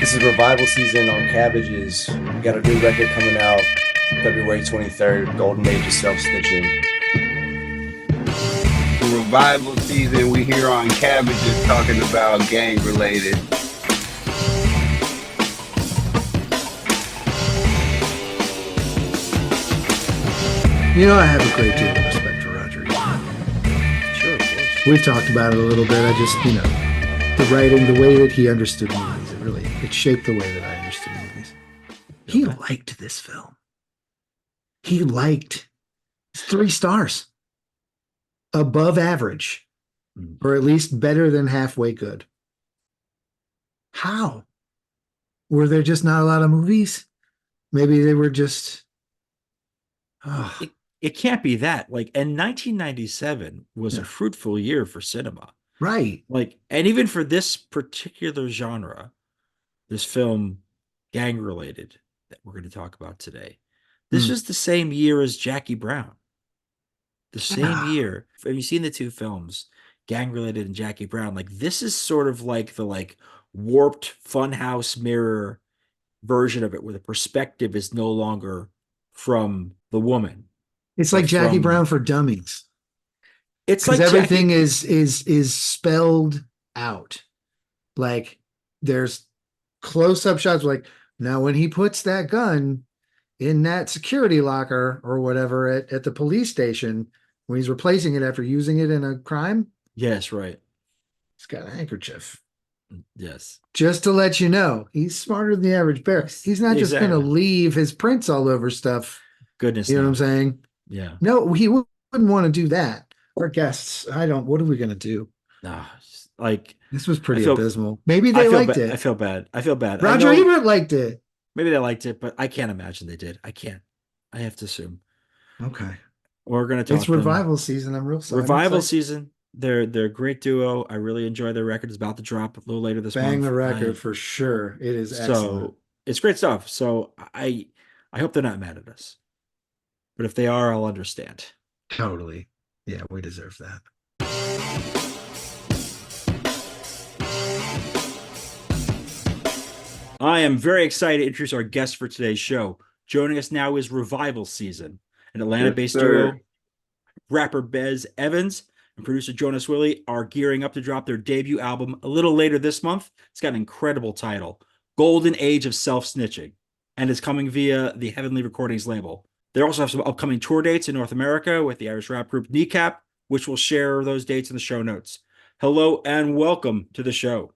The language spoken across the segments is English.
This is revival season on Cabbages. We got a new record coming out February 23rd, Golden Age of Self-Snitching. Revival season, we here on Cabbages talking about gang related. You know, I have a great deal of respect for Roger Sure, of course. We've talked about it a little bit. I just, the writing, the way that he understood movies, it shaped the way that I understood movies. He liked this film. He liked 3 stars. Above average, or at least better than halfway good. How? Were there just not a lot of movies? Maybe they were just. Oh. It can't be that. And 1997 was a fruitful year for cinema. Right. And even for this particular genre, this film, gang related, that we're going to talk about today, this was the same year as Jackie Brown. The same year. Have you seen the 2 films, gang related and Jackie Brown? This is sort of like the warped funhouse mirror version of it, where the perspective is no longer from the woman. It's like Jackie Brown for dummies. It's like everything is spelled out. There's close-up shots. Now when he puts that gun in that security locker or whatever at the police station, when he's replacing it after using it in a crime. Yes, right. He's got a handkerchief. Yes. Just to let you know, he's smarter than the average bear. He's not just going to leave his prints all over stuff. Goodness. You know what I'm saying? Yeah. No, he wouldn't want to do that. Our guests, what are we going to do? No, this was pretty abysmal. Maybe they liked it. I feel bad. Roger Ebert liked it. Maybe they liked it, but I can't imagine they did. I can't. I have to assume. Okay. We're going to talk. It's revival season. I'm real sorry. Revival season. They're a great duo. I really enjoy their record. It's about to drop a little later this month. Bang the record for sure. It is excellent. So it's great stuff. So I hope they're not mad at us. But if they are, I'll understand. Totally. Yeah, we deserve that. I am very excited to introduce our guest for today's show. Joining us now is Revival Season, an Atlanta-based duo. Rapper Bez Evans and producer Jonah Swilley are gearing up to drop their debut album a little later this month. It's got an incredible title, Golden Age of Self-Snitching, and is coming via the Heavenly Recordings label. They also have some upcoming tour dates in North America with the Irish rap group Kneecap, which will share those dates in the show notes. Hello and welcome to the show.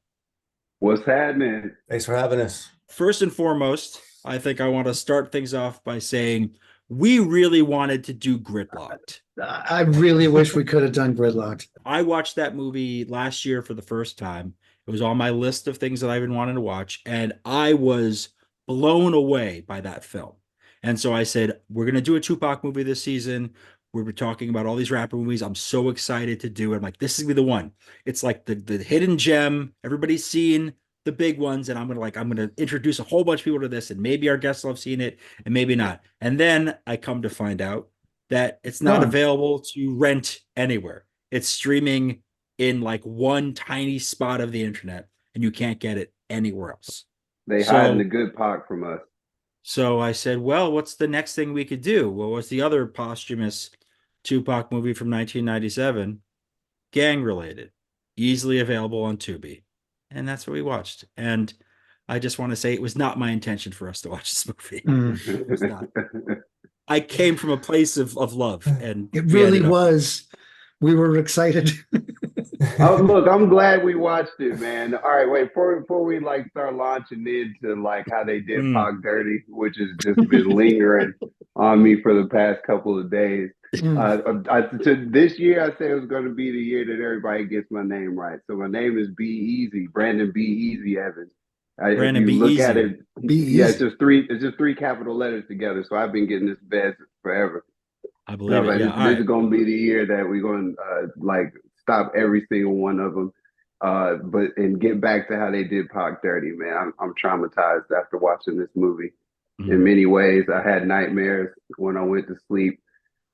What's happening? Thanks for having us. First and foremost, I think I want to start things off by saying we really wanted to do Gridlocked. I really wish we could have done Gridlocked. I watched that movie last year for the first time. It was on my list of things that I've been wanting to watch, and I was blown away by that film. And so I said, we're going to do a Tupac movie this season. We were talking about all these rapper movies. I'm so excited to do it. I'm like, this is going to be the one. It's like the hidden gem. Everybody's seen the big ones. And I'm going to introduce a whole bunch of people to this. And maybe our guests will have seen it and maybe not. And then I come to find out that it's not available to rent anywhere. It's streaming in one tiny spot of the internet, and you can't get it anywhere else. They hiding the good Pac from us. So I said, well, what's the next thing we could do? Well, what's the other posthumous Tupac movie from 1997? Gang related, easily available on Tubi. And that's what we watched. And I just want to say it was not my intention for us to watch this movie. It was not. I came from a place of love. And it really was. We were excited. Look, I'm glad we watched it, man. All right, wait, before we start launching into how they did Pac Dirty, which has just been lingering on me for the past couple of days. This year, I said it was going to be the year that everybody gets my name right. So my name is B Easy, Brandon B Easy Evans. Brandon if you B. look Easy. at it, yeah, it's just three capital letters together. So I've been getting this best forever. I believe it. This is going to be the year that we're going to stop every single one of them, and get back to how they did Pac Dirty, man. I'm traumatized after watching this movie. In many ways, I had nightmares when I went to sleep.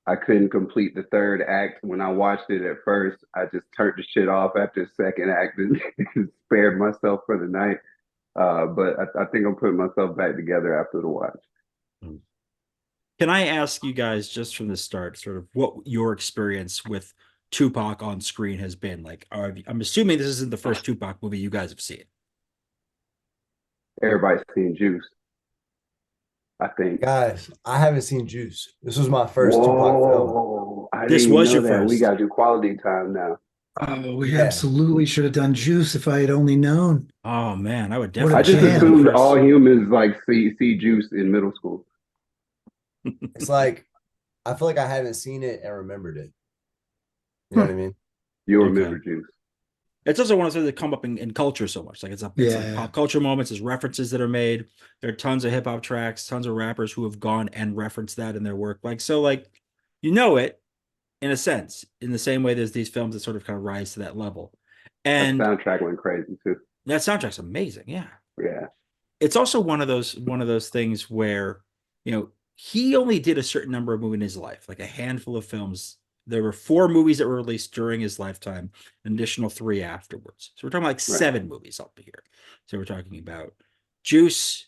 I couldn't complete the third act. When I watched it at first, I just turned the shit off after the second act and spared myself for the night. But I think I'm putting myself back together after the watch. Can I ask you guys just from the start, sort of what your experience with Tupac on screen has been like? I'm assuming this isn't the first Tupac movie you guys have seen. Everybody's seen Juice, I think. Guys, I haven't seen Juice. This was my first Tupac film. Whoa, I This didn't was know your that. We first. got to do quality time now. Oh, we Yeah. absolutely should have done Juice if I had only known. Oh man, I would What a I definitely. just jam. assumed all humans like see Juice in middle school. It's like I feel like I haven't seen it and remembered it. You know what I mean? You'll Okay. remember Juice. It's also one of the things that come up in culture so much. Like it's like Yeah. pop culture moments, there's references that are made. There are tons of hip hop tracks, tons of rappers who have gone and referenced that in their work. Like so, like you know it in a sense, in the same way there's these films that sort of kind of rise to that level. And That soundtrack went crazy too. that soundtrack's amazing. Yeah. Yeah. It's also one of those things where, you know, he only did a certain number of movies in his life, like a handful of films. There were 4 movies that were released during his lifetime, an additional 3 afterwards. So we're talking like 7 movies up here. So we're talking about Juice,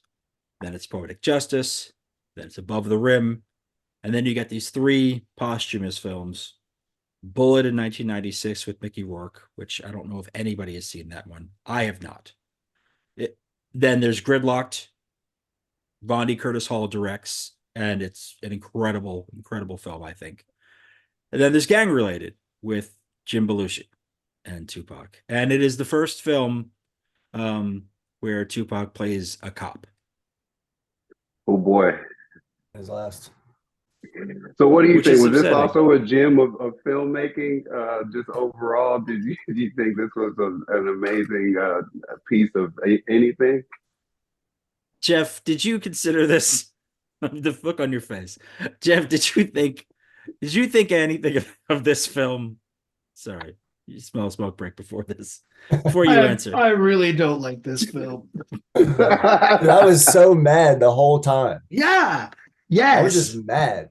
then it's Poetic Justice, then it's Above the Rim, and then you get these 3 posthumous films. Bullet in 1996 with Mickey Rourke, which I don't know if anybody has seen that one. I have not. Then there's Gridlocked. Von D. Curtis Hall directs, and it's an incredible, incredible film, I think. And then there's Gang Related with Jim Belushi and Tupac. And it is the first film where Tupac plays a cop. Oh boy. His last. So what do you Which think? is Was this upsetting. also a gem of filmmaking? Just overall, did you think this was an amazing piece of anything? Jeff, did you consider this? The look on your face. Jeff, did you think anything of this film? Sorry, you smell a smoke break before this. Before you answer. I really don't like this film. Dude, I was so mad the whole time. Yeah. I was Yes. just mad.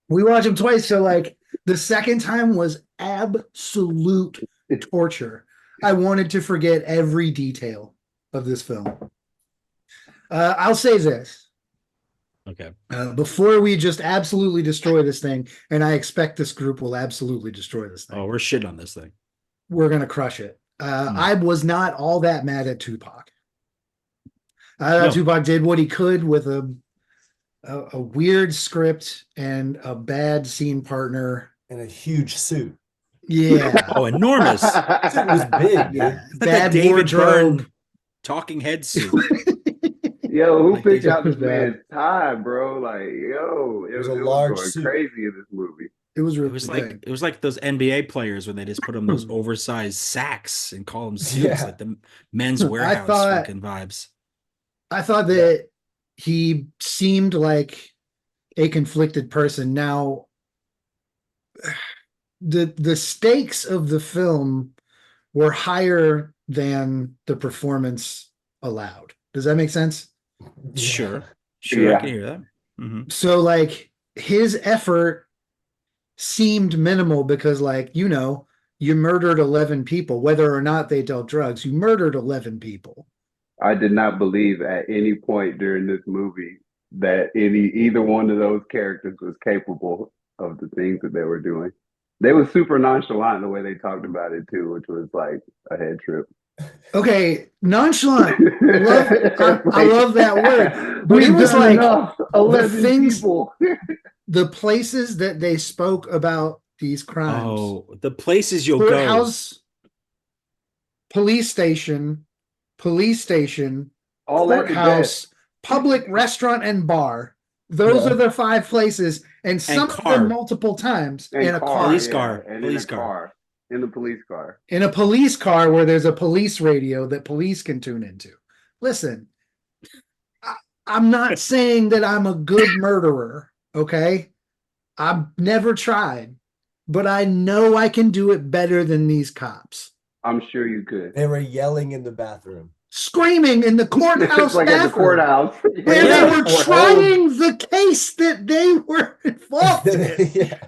We watched him twice. So, like, the second time was absolute torture. I wanted to forget every detail of this film. I'll say this. Okay. Before we just absolutely destroy this thing, and I expect this group will absolutely destroy this thing. Oh, we're shitting on this thing. We're going to crush it. I was not all that mad at Tupac. I thought Tupac did what he could with a weird script and a bad scene partner. In a huge suit. Yeah. Oh, enormous. It was big. Yeah. It's like Bad a David wardrobe. Byrne talking head suit. Yo, who Like picked they out this just bad. man's tie, bro? Like, yo, It was a was large going suit. crazy in this movie. It was really It was like those NBA players when they just put on those oversized sacks and call them suits, Yeah. like the men's warehouse thought- fucking vibes. I thought that he seemed like a conflicted person. Now, the stakes of the film were higher than the performance allowed. Does that make sense? Sure, I Yeah. can hear that. Mhm. So, like, his effort seemed minimal because, like, you know, you murdered 11 people, whether or not they dealt drugs. You murdered 11 people. I did not believe at any point during this movie that either one of those characters was capable of the things that they were doing. They were super nonchalant in the way they talked about it too, which was like a head trip. Okay, nonchalant. I love that word. But We've it was done like enough. 11 things- people. the places that they spoke about these crimes. Oh, the places you'll go. Courthouse, police station, All at the courthouse, public restaurant and bar. Those Yeah. are the 5 places, and some of car. them multiple times in a car. Police car. And Police in a car. In the police car. In a police car where there's a police radio that police can tune into. Listen, I'm not saying that I'm a good murderer, okay? I've never tried, but I know I can do it better than these cops. I'm sure you could. They were yelling in the bathroom. Screaming in the courthouse Like at the bathroom, courthouse. where Yeah. they were trying the case that they were involved in. Yeah.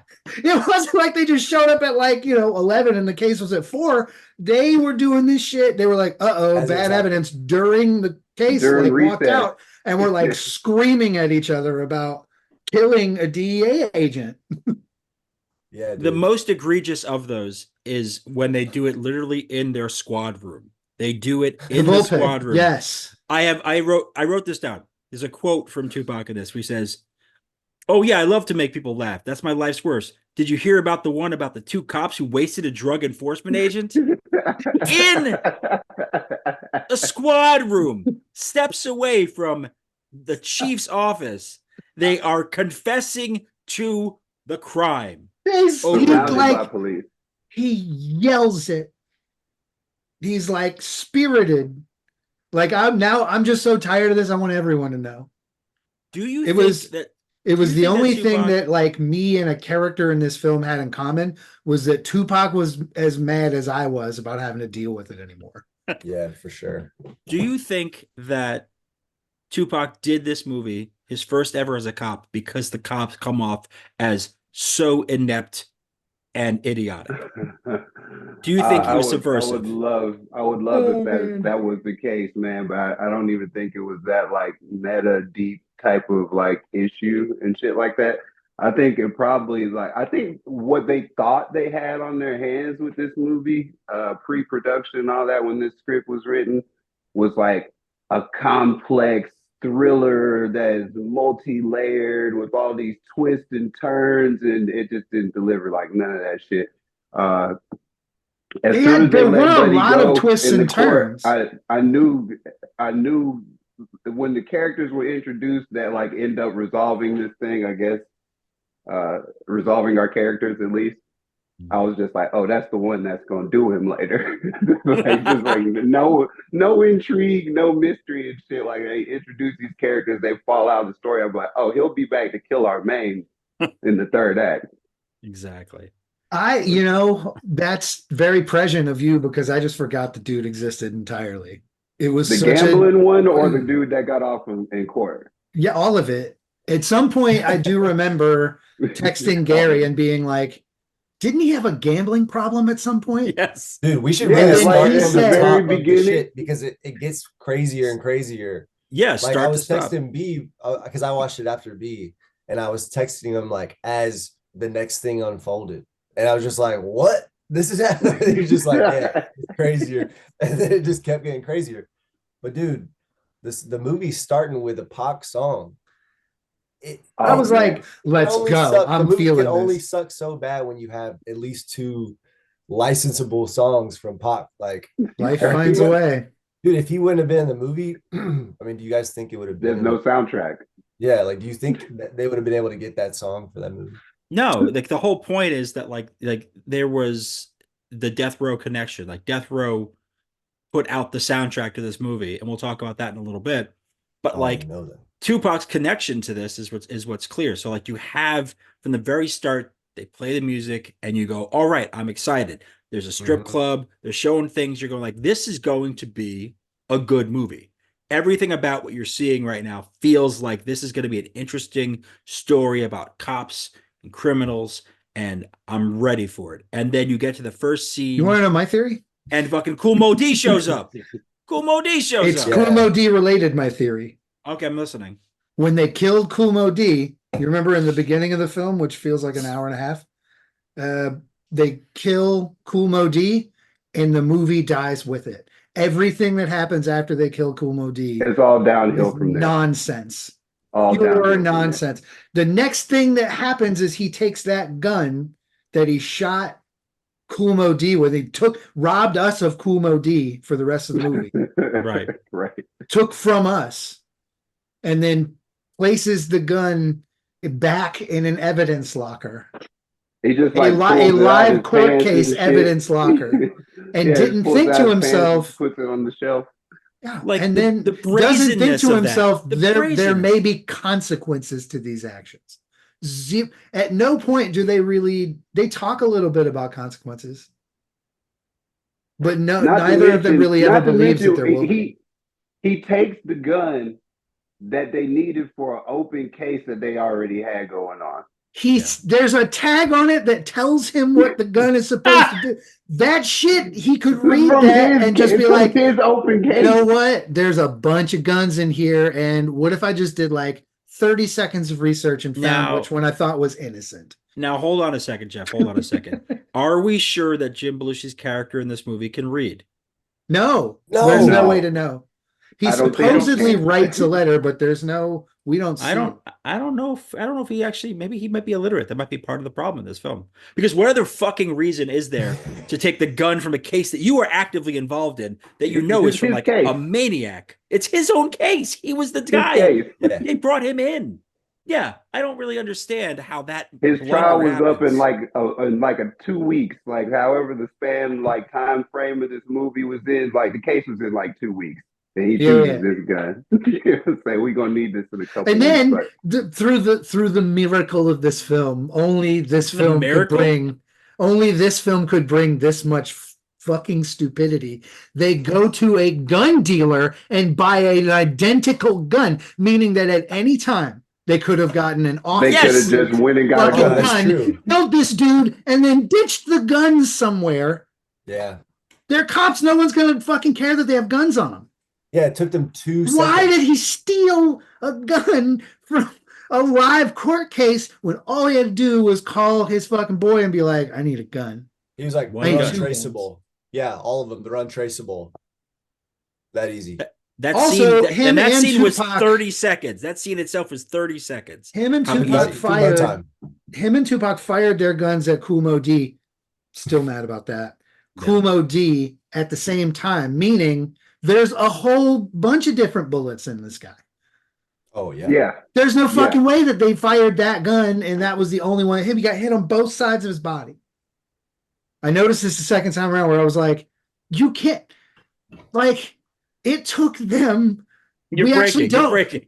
It wasn't like they just showed up at 11 and the case was at 4. They were doing this shit. They were like, As bad it's evidence during the case, During like walked recess. out and were like screaming at each other about killing a DEA agent. Yeah, The dude. most egregious of those is when they do it literally in their squad room. They do it in the squad room. Yes. I wrote this down. There's a quote from Tupac in this where he says, "Oh yeah, I love to make people laugh. That's my life's worst. Did you hear about the one about the 2 cops who wasted a drug enforcement agent?" In a squad room, steps away from the chief's office. They are confessing to the crime. He's Oh, he, Surrounded by like police. he yells it. He's like spirited. Like I'm just so tired of this. I want everyone to know. Do you It think was that it was do you the think only that thing Tupac- that like me and a character in this film had in common was that Tupac was as mad as I was about having to deal with it anymore. Yeah, for sure. do you think that Tupac did this movie, his first ever as a cop, because the cops come off as so inept and idiotic? Do you think he was subversive? I would love if that was the case, man. But I don't even think it was that like meta deep type of like issue and shit like that. I think it probably like I think what they thought they had on their hands with this movie, pre-production and all that when this script was written, was like a complex thriller that is multi-layered with all these twists and turns, and it just didn't deliver like none of that shit. As soon as they There let were a Buddy lot go of twists in the and court, turns. I knew when the characters were introduced that like end up resolving this thing, I guess, resolving our characters at least. I was just like, oh, that's the one that's gonna do him later. Just like no intrigue, no mystery and shit. Like they introduce these characters, they fall out of the story. I'm like, oh, he'll be back to kill our main in the third act. Exactly. That's very prescient of you because I just forgot the dude existed entirely. It was The such gambling one or the dude that got off in court? Yeah, all of it. At some point, I do remember texting Gary and being like, didn't he have a gambling problem at some point? Yes. Dude, we should Yeah, really it's start like he from the said- top very of the beginning. shit because it gets crazier and crazier. Yeah, Like start I was to stop. texting B because I watched it after B, and I was texting him like as the next thing unfolded, and I was just like, "What? This is happening?" He was just like, "Yeah, it's crazier," and then it just kept getting crazier. But dude, the movie's starting with a Pac song. I was like, let's only go. the I'm movie feeling can only this. suck so bad when you have at least 2 licensable songs from Pac. Like Life if finds he a would- way. Dude, if he wouldn't have been in the movie, I mean, do you guys think it would have been There's no soundtrack. Yeah, like do you think that they would have been able to get that song for that movie? No, like the whole point is that like there was the Death Row connection. Like Death Row put out the soundtrack to this movie, and we'll talk about that in a little bit. But Oh, I like didn't know that. Tupac's connection to this is what's clear. So like you have from the very start, they play the music and you go, all right, I'm excited. There's a strip club, they're showing things, you're going like, this is going to be a good movie. Everything about what you're seeing right now feels like this is going to be an interesting story about cops and criminals, and I'm ready for it. And then you get to the first scene. You want to know my theory? And fucking Kool Moe Dee shows up. Kool Moe Dee shows It's up. Kool Moe Dee related, my theory. Okay, I'm listening. When they killed Kool Moe Dee, you remember in the beginning of the film, which feels like an hour and a half, they kill Kool Moe Dee and the movie dies with it. Everything that happens after they kill Kool Moe Dee It's all downhill is from there. nonsense. All downhill Pure from there. nonsense. The next thing that happens is he takes that gun that he shot Kool Moe Dee with. He robbed us of Kool Moe Dee for the rest of the movie. Right. Right. Took from us and then places the gun back in an evidence locker. He just A like pulls it out live his court pants case and shit. evidence locker. And Yeah, didn't pulls think out to his pants and himself, puts it on the shelf. yeah, Like and the then brazenness doesn't think to of himself, that. The there may brazenness. be consequences to these actions. At no point do they talk a little bit about consequences, but neither of them really ever believes that there will be. He takes the gun that they needed for an open case that they already had going on. There's a tag on it that tells him what the gun is supposed to do. That shit, he could read that and just be like, his open case. You know what? There's a bunch of guns in here, and what if I just did like 30 seconds of research and found which one I thought was innocent? Now, hold on a second, Jeff. Hold on a second. Are we sure that Jim Belushi's character in this movie can read? No. There's no way to know. He supposedly writes a letter, but we don't see. I don't know if he actually, maybe he might be illiterate. That might be part of the problem in this film. Because what other fucking reason is there to take the gun from a case that you are actively involved in that you know is from like a maniac? It's his own case. He was the guy. They brought him in. Yeah, I don't really understand how that. His trial was up in like a 2 weeks, like however the span, like time frame of this movie was in. Like the case was in like 2 weeks, and he chooses this gun. Say we're gonna need this in a couple. And then through the miracle of this film, only this film could bring this much fucking stupidity. They go to a gun dealer and buy an identical gun, meaning that at any time. They could have gotten an office. They could have just went and got a gun. Killed this dude and then ditched the guns somewhere. Yeah. They're cops. No one's going to fucking care that they have guns on them. Yeah, it took them 2 seconds. Why did he steal a gun from a live court case when all he had to do was call his fucking boy and be like, I need a gun? He was like, they're untraceable. Yeah, all of them. They're untraceable. That easy. That scene was 30 seconds. That scene itself was 30 seconds. Him and Tupac fired their guns at Kouf Modi. Still mad about that. Yeah. Kouf Modi at the same time, meaning there's a whole bunch of different bullets in this guy. Oh, yeah. Yeah. There's no fucking way that they fired that gun and that was the only one. He got hit on both sides of his body. I noticed this the second time around where I was like, you can't, like, it took them. You're breaking.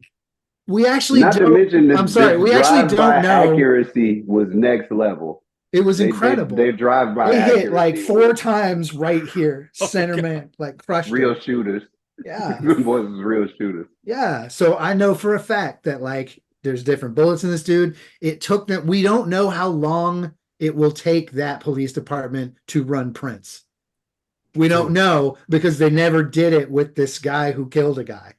We actually not don't. To mention I'm sorry. We actually don't know. Accuracy was next level. It was incredible. They drive by. They hit like 4 times right here, center man, like crushed. Real shooters. Yeah, boys is real shooters. Yeah, so I know for a fact that like there's different bullets in this dude. It took them. We don't know how long it will take that police department to run prints. We don't know because they never did it with this guy who killed a guy.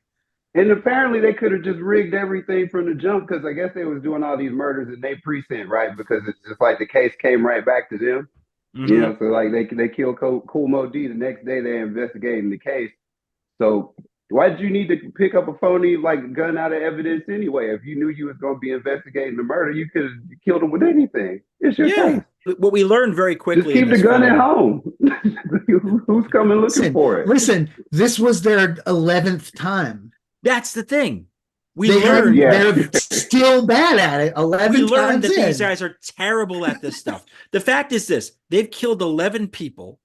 And apparently they could have just rigged everything from the jump because I guess they was doing all these murders in their precinct, right? Because it's just like the case came right back to them. Mm-hmm. You know, so like they killed Kouf Modi. The next day they're investigating the case. So why did you need to pick up a phony like gun out of evidence anyway? If you knew you was going to be investigating the murder, you could have killed him with anything. It's your case. What we learned very quickly. Just keep the gun at home. Who's coming looking for it? Listen, this was their 11th time. That's the thing. They're still bad at it. 11 times. We learned that these guys are terrible at this stuff. The fact is this: they've killed 11 people.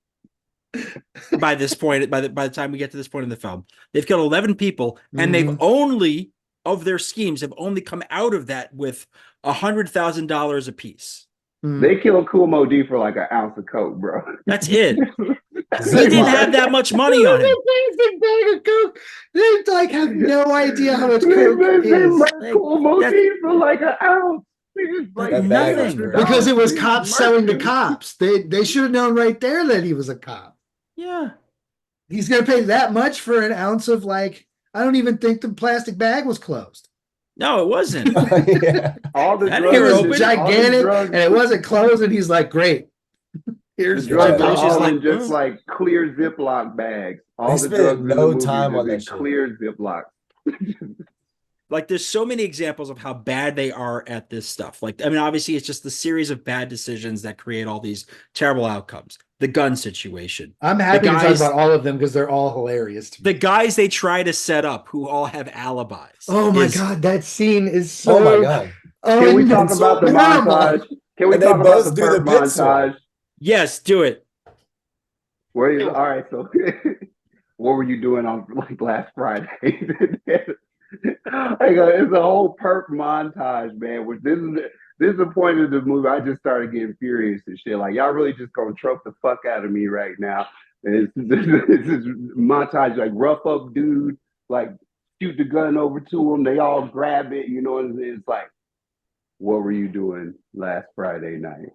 By this point, by the time we get to this point in the film, they've killed 11 people, and they've only of their schemes have only come out of that with $100,000 a piece. They killed Kouf Modi for like an ounce of coke, bro. That's it. He didn't have that much money on him. They like have no idea how much coke is. Kouf Modi for like an ounce. Like nothing. Because it was cops selling to cops. They should have known right there that he was a cop. Yeah. He's going to pay that much for an ounce of like, I don't even think the plastic bag was closed. No, it wasn't. All the drugs, it was gigantic and it wasn't closed. And he's like, great. Here's drugs. Just like clear Ziploc bags. All the drugs no time on that clear Ziploc. Like there's so many examples of how bad they are at this stuff. Like, I mean, obviously it's just the series of bad decisions that create all these terrible outcomes. The gun situation. I'm happy to talk about all of them because they're all hilarious to me. The guys they try to set up who all have alibis. Oh my God, that scene is so... Oh my God. Can we talk about the montage? Can we talk about the perp montage? Yes, do it. All right, so what were you doing on like last Friday? It's a whole perp montage, man. Which this is the point of the movie. I just started getting furious and shit. Like y'all really just gonna trope the fuck out of me right now. And this is montage, like rough up dude, like shoot the gun over to him. They all grab it, you know. And it's like what were you doing last Friday night?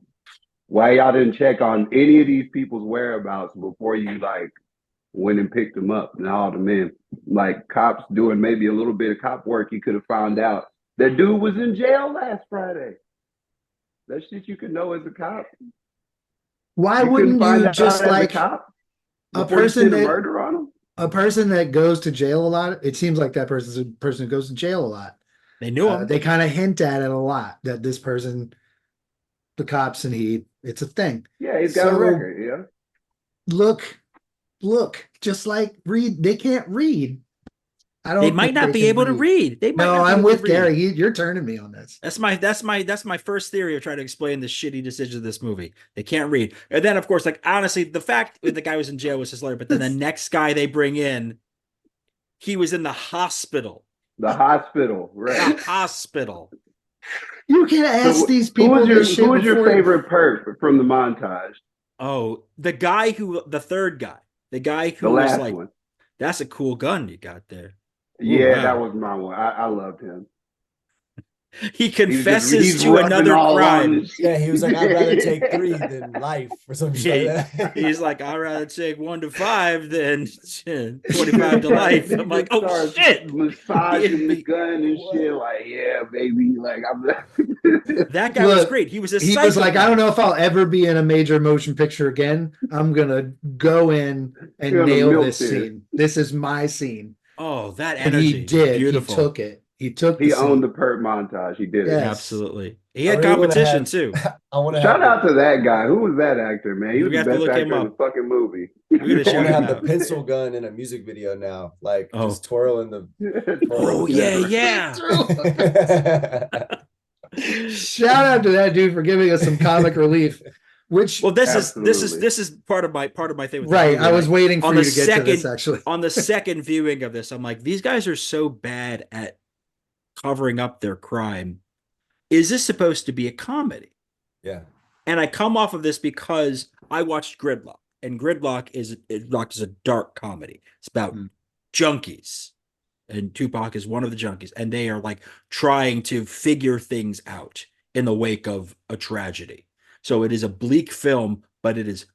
Why y'all didn't check on any of these people's whereabouts before you like went and picked them up? And all the men, like cops doing maybe a little bit of cop work, you could have found out that dude was in jail last Friday. That shit you could know as a cop. Why You couldn't wouldn't find you out just as a like cop a before you person did a that murder on him? a person that goes to jail a lot? It seems like that person's a person who goes to jail a lot. They knew him. They kind of hint at it a lot that this person, the cops and it's a thing. Yeah, he's got a record. Yeah. Look, just like read. They can't read. I don't. They might not be able to read. They might No, not be I'm able to with read. Gary. You're turning me on this. That's my first theory of trying to explain the shitty decision of this movie. They can't read. And then of course, like honestly, the fact that the guy was in jail was his lawyer, but then the next guy they bring in, he was in the hospital. The hospital, right? The hospital. You can ask these Who people was your favorite perp from the montage? Oh, the third guy, the guy who The was last like, one. that's a cool gun you got there. Yeah, wow. that was my one. I loved him. He confesses he's to another crime. Yeah, he was like, I'd rather take 3 than life or some shit like that. He's like, I'd rather take 1 to 5 than 25 to life. I'm like, oh shit, massaging the gun and shit. Like, yeah, baby. Like, I'm. That guy was great. He was like, I don't know if I'll ever be in a major motion picture again. I'm gonna go in and nail this scene. This is my scene. Oh, that energy! And he did. Beautiful. He took it. He owned the perp montage. He did it. Yes. Absolutely. He had competition too. Shout out to that guy. Who was that actor, man? He was the best actor in the fucking movie. I want to have the pencil gun in a music video now, like just twirling the. Oh yeah. Shout out to that dude for giving us some comic relief. Which this is part of my thing with right. I was waiting for you to get to this actually. On the second viewing of this, I'm like, these guys are so bad at covering up their crime. Is this supposed to be a comedy? Yeah. And I come off of this because I watched Gridlock, and Gridlock is a dark comedy. It's about junkies, and Tupac is one of the junkies, and they are like trying to figure things out in the wake of a tragedy. So it is a bleak film, but it is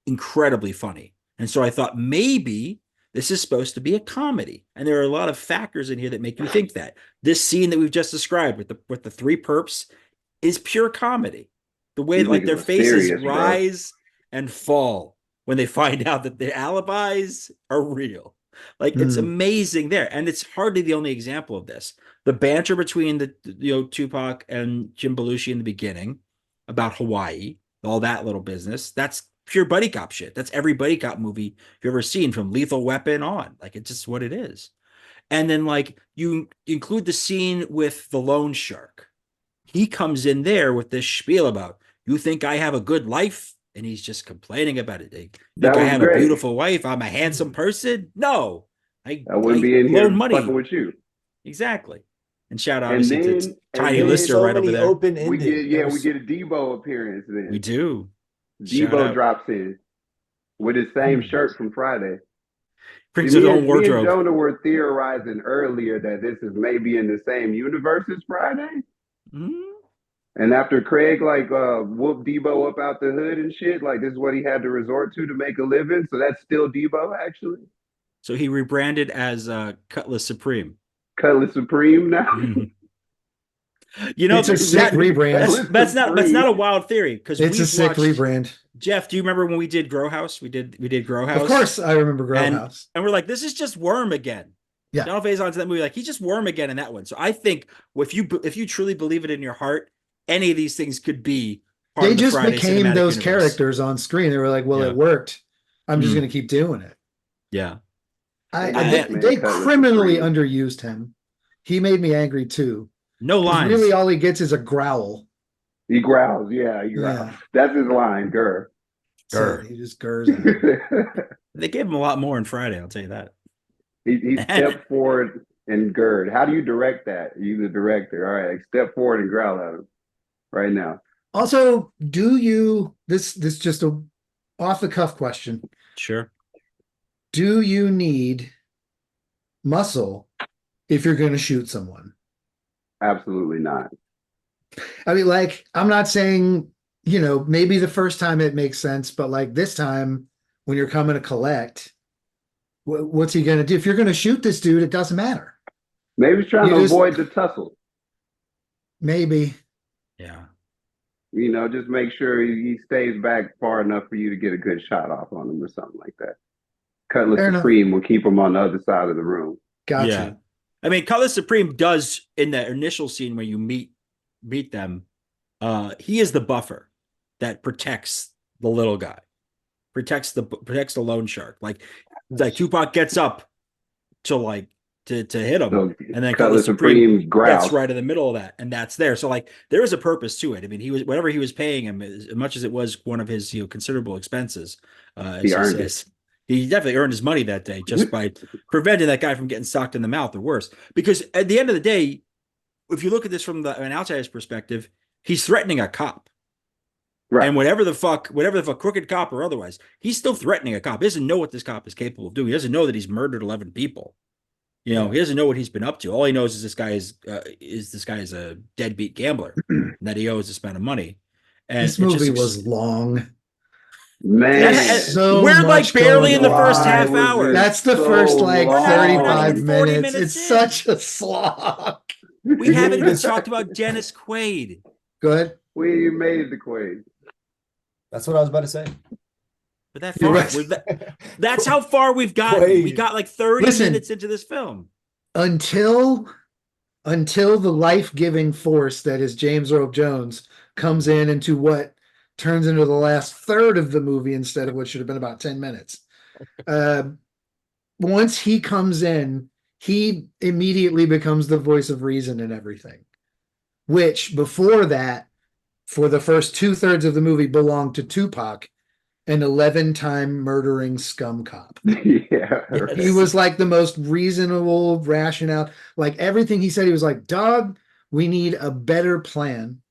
incredibly funny. And so I thought maybe this is supposed to be a comedy. And there are a lot of factors in here that make you think that. This scene that we've just described with the 3 perps is pure comedy. The way like their faces rise and fall when they find out that their alibis are real. Like it's amazing there. And it's hardly the only example of this. The banter between Tupac and Jim Belushi in the beginning about Hawaii, all that little business, that's pure buddy cop shit. That's every buddy cop movie you've ever seen, from Lethal Weapon on. Like, it's just what it is. And then like you include the scene with the loan shark. He comes in there with this spiel about, you think I have a good life? And he's just complaining about it. Think I have a beautiful wife? I'm a handsome person? No. I wouldn't be in here fucking with you. Exactly. And shout out to Tiny Lister right over there. We get a Debo appearance then. We do. Debo drops in with his same shirt from Friday. Brings his own wardrobe. Me and Jonah were theorizing earlier that this is maybe in the same universe as Friday. Mm-hmm. And after Craig whooped Debo up out the hood and shit, like this is what he had to resort to make a living. So that's still Debo actually. So he rebranded as Cutlass Supreme. Cutlass Supreme now. Mm-hmm. You know, it's a sick rebrand. That's not a wild theory, because it's a sick rebrand. Jeff, do you remember when we did Grow House? We did Grow House. Of course, I remember Grow House. And we're like, this is just Worm again. Yeah. Donald Faison's to that movie, like he's just Worm again in that one. So I think if you truly believe it in your heart, any of these things could be. They just became those characters on screen. They were like, well, it worked. I'm just going to keep doing it. Yeah. They criminally underused him. He made me angry too. No lines. Really, all he gets is a growl. He growls. Yeah, he growls. Yeah. That's his line. Grr. So he just gurs. They gave him a lot more on Friday. I'll tell you that. He stepped forward and gird. How do you direct that? You're the director. All right, step forward and growl at him right now. Also, do you this just a off the cuff question? Sure. Do you need muscle if you're going to shoot someone? Absolutely not. I mean, like, I'm not saying, maybe the first time it makes sense, but like this time when you're coming to collect, what's he going to do? If you're going to shoot this dude, it doesn't matter. Maybe he's trying to avoid the tussle. Maybe. Yeah. Just make sure he stays back far enough for you to get a good shot off on him or something like that. Cutlass Supreme will keep him on the other side of the room. Gotcha. Yeah. I mean, Cutlass Supreme does, in the initial scene where you meet them, he is the buffer that protects the little guy, protects the loan shark. Like Tupac gets up to hit him, So and then Cutlass Supreme gets right in the middle of that, and that's there. So like there is a purpose to it. I mean, he was whatever he was paying him, as much as it was one of his considerable expenses. He earned it. He definitely earned his money that day just by preventing that guy from getting socked in the mouth or worse. Because at the end of the day, if you look at this from an outsider's perspective, he's threatening a cop. Right. And whatever the fuck, crooked cop or otherwise, he's still threatening a cop. He doesn't know what this cop is capable of doing. He doesn't know that he's murdered 11 people. He doesn't know what he's been up to. All he knows is this guy is a deadbeat gambler and that he owes this amount of money. And this movie was long. Man, we're like barely in the first half hour. That's the first 35 minutes. It's such a slog. We haven't even talked about Dennis Quaid. Good. We made the Quaid. That's what I was about to say. But that's how far we've gotten. Quaid. We got like 30 minutes into this film. Until the life-giving force that is James Earl Jones comes into what turns into the last third of the movie instead of what should have been about 10 minutes. Once he comes in, he immediately becomes the voice of reason and everything, which before that, for the first 2/3 of the movie, belonged to Tupac, an 11-time murdering scum cop. Yeah, right. He was like the most reasonable, rationale. Like everything he said, he was like, dog, we need a better plan.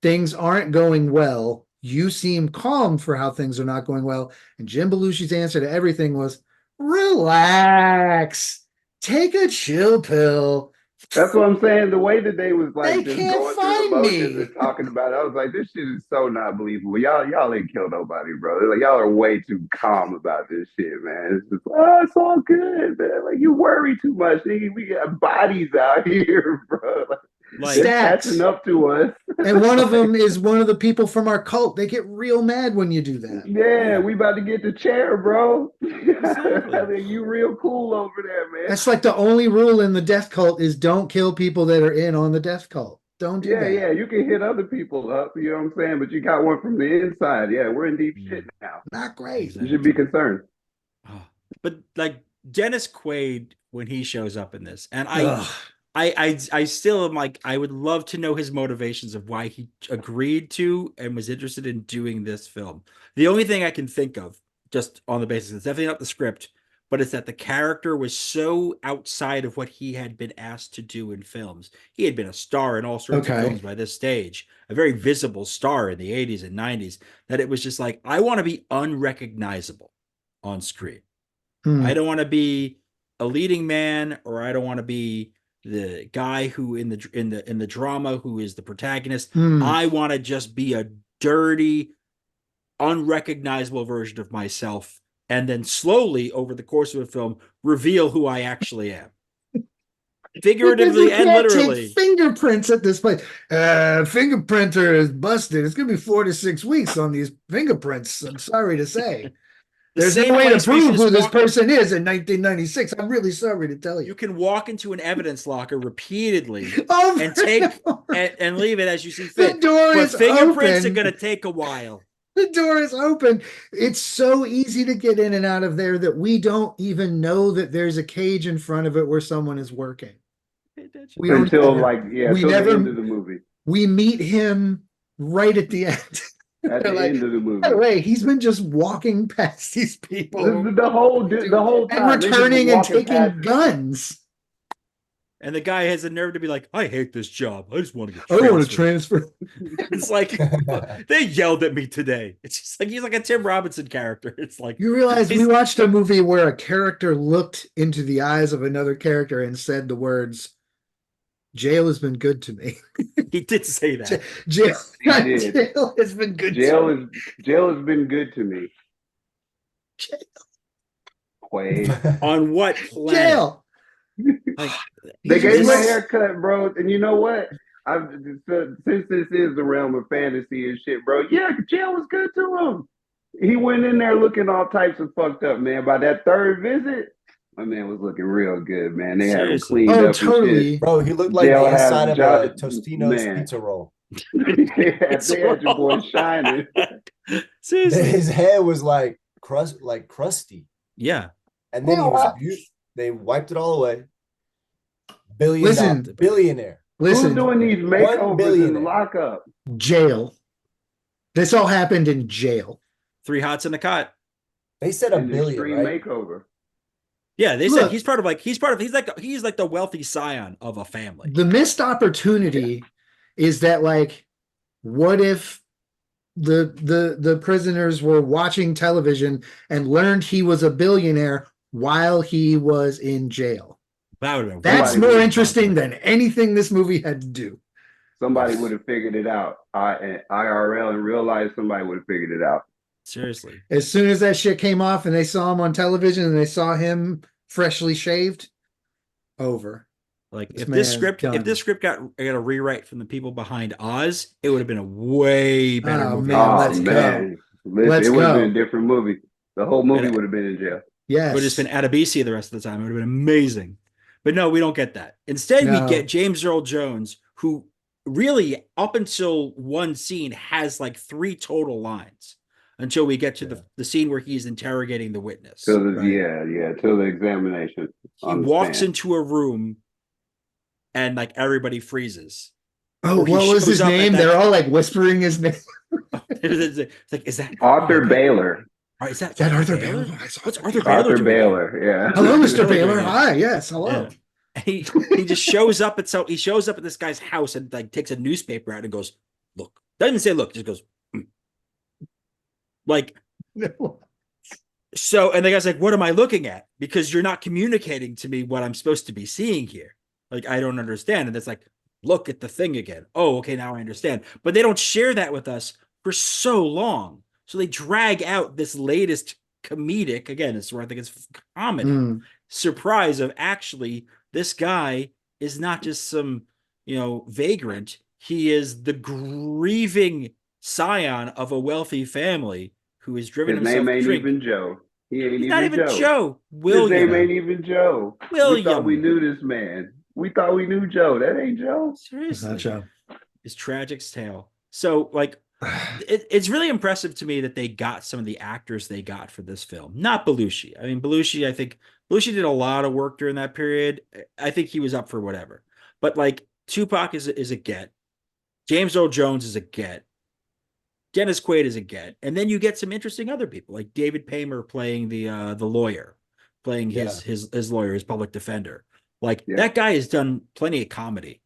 Things aren't going well. You seem calm for how things are not going well. And Jim Belushi's answer to everything was, relax, take a chill pill. That's what I'm saying. The way that they was like they just can't going find through emotions me. and talking about it, I was like, this shit is so not believable. Y'all ain't killed nobody, bro. Like y'all are way too calm about this shit, man. It's just it's all good, man. Like you worry too much. We got bodies out here, bro. Like catching up to us. And one of them is one of the people from our cult. They get real mad when you do that. Yeah, we about to get the chair, bro. I mean, you real cool over there, man. That's like the only rule in the death cult is don't kill people that are in on the death cult. Don't do that. Yeah, you can hit other people up, you know what I'm saying? But you got one from the inside. Yeah, we're in deep shit now. Not great. You should be concerned. But like Dennis Quaid, when he shows up in this, and I still am like, I would love to know his motivations of why he agreed to and was interested in doing this film. The only thing I can think of, just on the basis, it's definitely not the script, but it's that the character was so outside of what he had been asked to do in films. He had been a star in all sorts of films by this stage, a very visible star in the 80s and 90s, that it was just like, I want to be unrecognizable on screen. I don't want to be a leading man, or I don't want to be the guy who in the drama who is the protagonist. I want to just be a dirty, unrecognizable version of myself, and then slowly over the course of a film reveal who I actually am, figuratively and literally. Take fingerprints at this place. Fingerprinter is busted. It's gonna be 4 to 6 weeks on these fingerprints. I'm sorry to say. There's no way to prove who this person is in 1996. I'm really sorry to tell you. You can walk into an evidence locker repeatedly and take and leave it as you see fit. The door is fingerprints open. are going to take a while. The door is open. It's so easy to get in and out of there that we don't even know that there's a cage in front of it where someone is working. Until the end of the movie. We meet him right at the end. At the end of the movie. By the way, he's been just walking past these people the whole time, and returning and taking guns. And the guy has the nerve to be like, "I hate this job. I just want to get transferred." I want to transfer. It's like they yelled at me today. It's just like he's like a Tim Robinson character. It's like you realize we watched a movie where a character looked into the eyes of another character and said the words, Jail has been good to me. He did say that. Jail, He did. jail has been good Jail to me. jail has been good to me. Quaid. On what planet? Jail. Like, They He gave him a just- haircut, bro. And you know what? Since this is the realm of fantasy and shit, bro. Yeah, jail was good to him. He went in there looking all types of fucked up, man. By that third visit, my man was looking real good, man. They had him Seriously. cleaned Oh, up and totally. Bro, he looked like Jail the has inside of jo- a Tostino's man. pizza roll. shit. They had your boy shining. Seriously. His hair was like crusty. Yeah. And then he was beautiful. They wiped it all away. Listen. Billionaire. Who's Listen, doing these makeovers in the billionaire. lockup? jail. This all happened in jail. 3 hots in the cot. They said An $1 billion, extreme right? makeover. Yeah, they Look. said he's like the wealthy scion of a family. The missed opportunity is that, like, what if the prisoners were watching television and learned he was a billionaire while he was in jail? That would have been That's Somebody more would- interesting than anything this movie had to do. Somebody would have figured it out. IRL in real life, somebody would have figured it out. seriously. As soon as that shit came off and they saw him on television and they saw him freshly shaved, over. Like This if this man's script got a rewrite from the people behind Oz, it would have been a way better Oh, movie. man, let's go. Listen, Let's it would have go. been a different movie. The whole movie And- would have been in jail. Yes. It would have just been Adebisi the rest of the time. It would have been amazing. But no, we don't get that. Instead, No. we get James Earl Jones, who really, up until one scene, has like 3 total lines until we get to the scene where he's interrogating the witness. Till the, Right. till the examination. He on the walks stand. into a room and like everybody freezes. Oh, Or he what was shows his up at name? that- They're all like whispering his name. It's like, is that Arthur Baylor. All right, is that Is that Arthur Baylor? Baylor? What's Arthur Baylor Arthur doing? Baylor, yeah. Hello, Mr. Baylor. Baylor. Hi, yes, hello. Yeah. And he just shows up at this guy's house and like takes a newspaper out and goes, look. Doesn't say look, just goes, "Hmm." Like, so, and the guy's like, what am I looking at? Because you're not communicating to me what I'm supposed to be seeing here. Like, I don't understand. And it's like, look at the thing again. Oh, okay, now I understand. But they don't share that with us for so long. So they drag out this latest comedic, again, it's where I think it's comedy, Mm. surprise of actually this guy is not just some, vagrant. He is the grieving scion of a wealthy family who is driven His himself name to ain't drink. even Joe. He ain't He's even not even Joe. Joe. His William. name ain't even Joe. We William. thought we knew this man. We thought we knew Joe. That ain't Joe. It's Seriously. not Joe. His tragic tale. So, like, it's really impressive to me that they got some of the actors they got for this film. Not Belushi. I mean, I think Belushi did a lot of work during that period. I think he was up for whatever. But like Tupac is a get. James Earl Jones is a get. Dennis Quaid is a get. And then you get some interesting other people, like David Paymer playing the lawyer, playing his lawyer, his public defender. Like that guy has done plenty of comedy.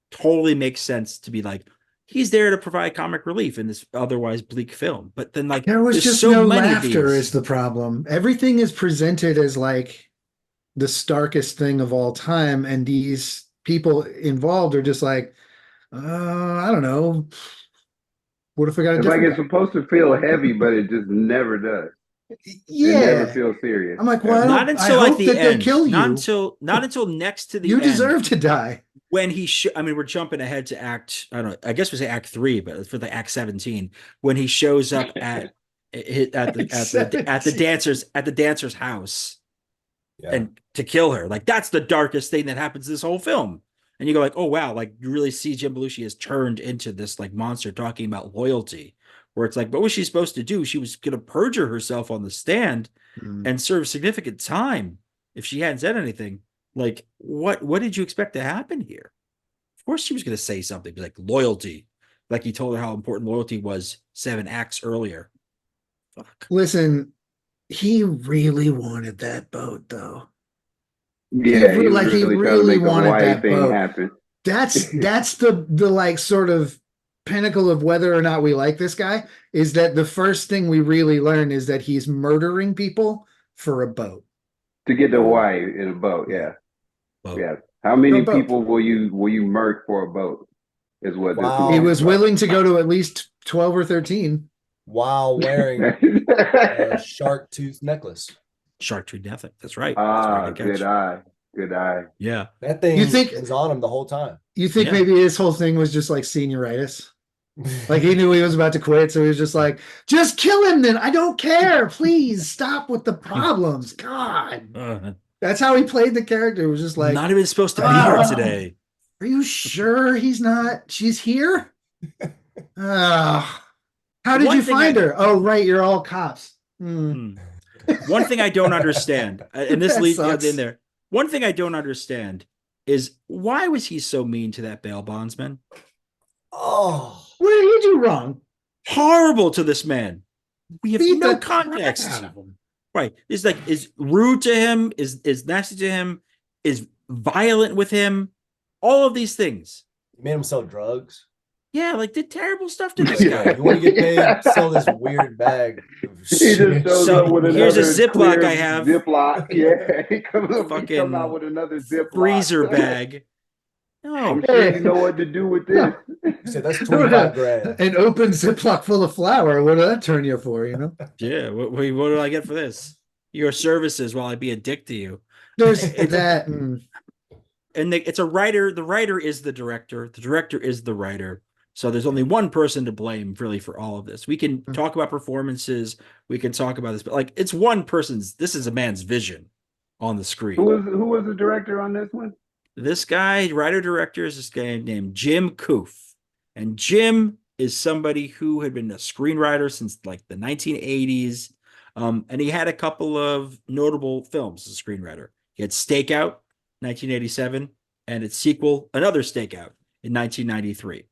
Totally makes sense to be like, he's there to provide comic relief in this otherwise bleak film. But then, like, There was there's just so no many of laughter these. is the problem. Everything is presented as like the starkest thing of all time. And these people involved are just like, I don't know. What if I got a It's like different it's supposed to feel heavy, but it just never does. It never Yeah. feels serious. I'm like, well, Not I until like hope the that they end. kill you. Not until next to the You end. deserve to die. When he I mean, we're jumping ahead to I don't know, I guess we say act 3, but for the act 17, when he shows up at the dancer's house and to kill her. Like, that's the darkest thing that happens this whole film. And you go like, oh wow, like you really see Jim Belushi has turned into this like monster talking about loyalty, where it's like, what was she supposed to do? She was gonna perjure herself on the stand and serve significant time if she hadn't said anything. Like, what did you expect to happen here? Of course she was gonna say something, like loyalty. Like he told her how important loyalty was 7 acts earlier. Fuck. Listen, he really wanted that boat, though. Yeah, he really wanted that boat. Happen. That's the like sort of pinnacle of whether or not we like this guy, is that the first thing we really learn is that he's murdering people for a boat. To get to Hawaii in a boat, yeah. boat. Yeah. How many For a boat. people will you murk for a boat? Is what this Wow. He movie was is about. willing to go to at least 12 or 13. While wearing a shark tooth necklace. Shark tooth nothing. That's right. That's a very good Good catch. eye. Good eye. Yeah. That thing You think- was on him the whole time. You think Yeah. maybe his whole thing was just like senioritis? Like he knew he was about to quit, so he was just like, just kill him then. I don't care. Please stop with the problems. God. That's how he played the character. It was just like, not even supposed to be here today. are you sure she's here? How did One you thing find her? Oh, right. You're all cops. One thing I don't understand, and this That leads sucks. in there. One thing I don't understand is why was he so mean to that bail bondsman? Oh, What did he do wrong? Horrible to this man. We have Beat no the context. crap out of him. Right. Is like is rude to him, is nasty to him, is violent with him, all of these things. he made him sell drugs. Yeah, like did terrible stuff to this Yeah, guy. you want to get paid? Sell this weird bag. Of He just shit. shows So, up with here's a another Ziploc clear I have. Ziploc. Yeah. He come Fucking out with another Ziploc. Freezer bag. No. I'm sure you know what to do with this. You said that's 25 grand. An open Ziploc full of flour. What did that turn you for, you know? Yeah. What do I get for this? Your services while I be a dick to you. There's that. And it's a writer. The writer is the director. The director is the writer. So there's only one person to blame really for all of this. We can talk about performances. We can talk about this, but like it's one person's, this is a man's vision on the screen. Who was the director on this one? This guy, writer director, is this guy named Jim Kouf. And Jim is somebody who had been a screenwriter since like the 1980s. And he had a couple of notable films as a screenwriter. He had Stakeout, 1987, and its sequel, another Stakeout, in 1993.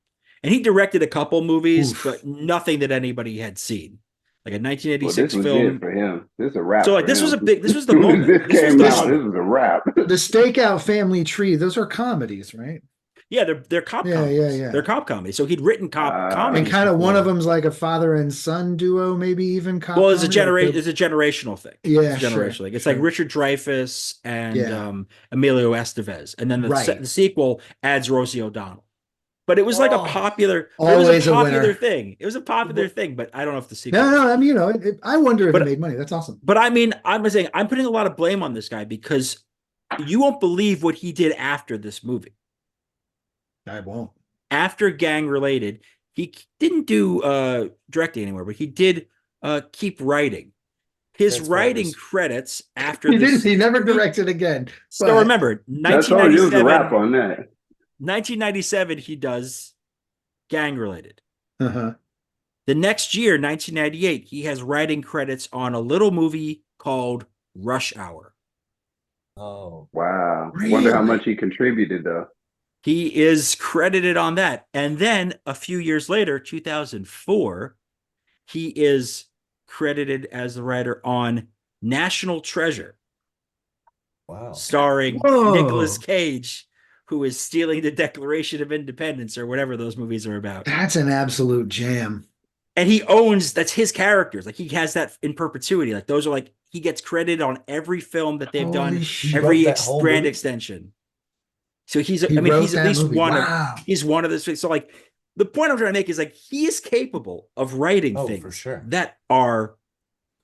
And he directed a couple movies, but nothing that anybody had seen. Like a 1986 this was film. it for him. This is a wrap. So like for this him. was a big, this was the moment. This came was out. This was a wrap. The Stakeout Family Tree, those are comedies, right? Yeah, they're cop Yeah, comedies. yeah. They're cop comedies. So he'd written cop comedies. And kind of one before. of them's like a father and son duo, maybe even cop Well, it's a comedy, it's a generational thing. Yeah, It's a generational thing. It's like Richard Dreyfuss and Yeah. Emilio Estevez, and then Right. the sequel adds Rosie O'Donnell. But it was like a popular, Always it was a a popular winner. thing. It was a popular thing, but I don't know if the sequel. No, I mean, you know, I wonder if But- it made money. That's awesome. But I mean, I'm saying I'm putting a lot of blame on this guy because you won't believe what he did after this movie. I won't. After Gang Related, he didn't do directing anymore, but he did keep writing. His writing credits after He this. didn't. He never directed again. So but- remember, That's all. It was a wrap 1997. on that. 1997, he does Gang Related. Uh-huh. The next year, 1998, he has writing credits on a little movie called Rush Hour. Oh, Wow. Wonder how Really? much he contributed though. He is credited on that. And then a few years later, 2004, he is credited as the writer on National Treasure, wow. starring Whoa. Nicolas Cage, who is stealing the Declaration of Independence or whatever those movies are about. That's an absolute jam. And that's his characters. Like he has that in perpetuity. Like those are like, he gets credited on every film that they've done, Holy shit. every wrote that whole brand movie? extension. So he's He I mean, wrote he's at that least movie. one Wow. of he's one of the so like the point I'm trying to make is like he is capable of writing Oh, things for sure. that are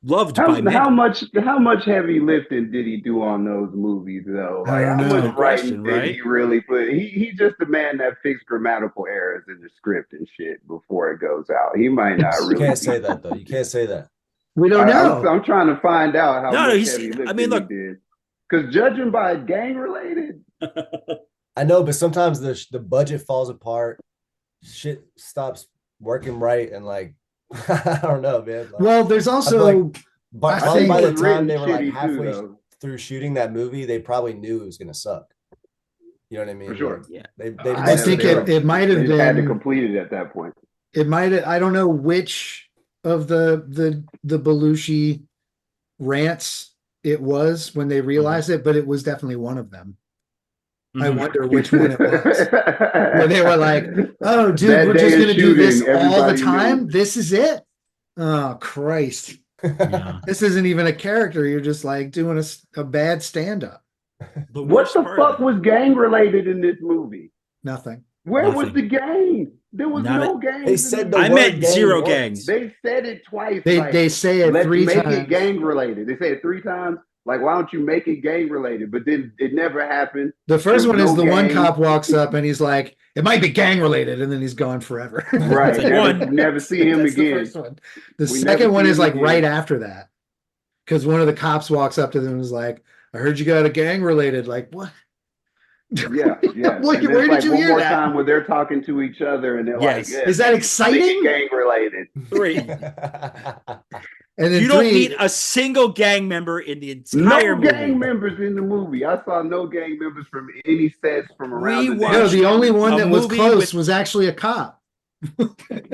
loved by many. How much heavy lifting did he do on those movies though? I Like don't how know. much Question, writing did right? he really put? He's just the man that fixed grammatical errors in the script and shit before it goes out. He might not You really. can't say that though. You can't say that. We don't know. I'm trying to find out how No, much he's- heavy lifting I mean, look- he did. Because judging by gang related, I know, but sometimes the budget falls apart. Shit stops working right, and like I don't know, man. Like, Well, there's also like, I probably think by the it was time written they were like shitty, too, halfway though. through shooting that movie, they probably knew it was gonna suck. You know what I mean? For sure. Like, Yeah. They I think it might have they just had to been complete it at that point. it might have, I don't know which of the Belushi rants it was when they realized it, but it was definitely one of them. I Mhm. wonder which one it was. Where they were like, oh, dude, That we're day just of going to do this shooting, all the everybody time. knew. This is it. Oh, Christ. Yeah. This isn't even a character. You're just like doing a bad stand up. The What worst the part fuck of it, was gang related in this movie? Nothing. Where was Nothing. the gang? There was Not no a- gang. They said the I word meant gang zero once. gangs. They said it twice. They say it let's 3 make times. it gang related. They say it 3 times. Like, why don't you make it gang related? But then it never happened. The first There's one is no the one gang. cop walks up and he's like, "It might be gang related," and then he's gone forever. Right. Like, one- never see him That's again. the first one. The We never second one see is him like again. right after that, because one of the cops walks up to them and is like, "I heard you got a gang related." Like, what? Yeah. Where And did it's like you one hear more that? time where they're talking to each other and they're Yes. like, Is that make it exciting? gang related. 3. And then You don't 3, meet a single gang member in the No entire movie. gang members in the movie. I saw no gang members from any sets from around the watched no, the only one a that was movie close with- was actually a cop.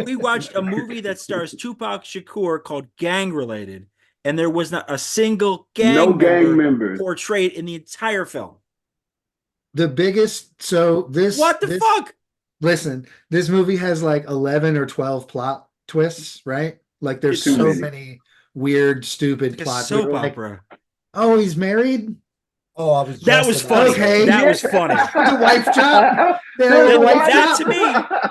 We watched a movie that stars Tupac Shakur called Gang Related, and there was not a single No gang gang member members. portrayed in the entire film. The biggest, so this. What the this- fuck? Listen, this movie has like 11 or 12 plot twists, right? Like there's It's so too many. many weird, stupid Like a plot soap twists. Like, opera. oh, he's married? Oh, I was. That just was about funny. to say Okay. That was funny. The wife job? There's The a wife wife that job? to me-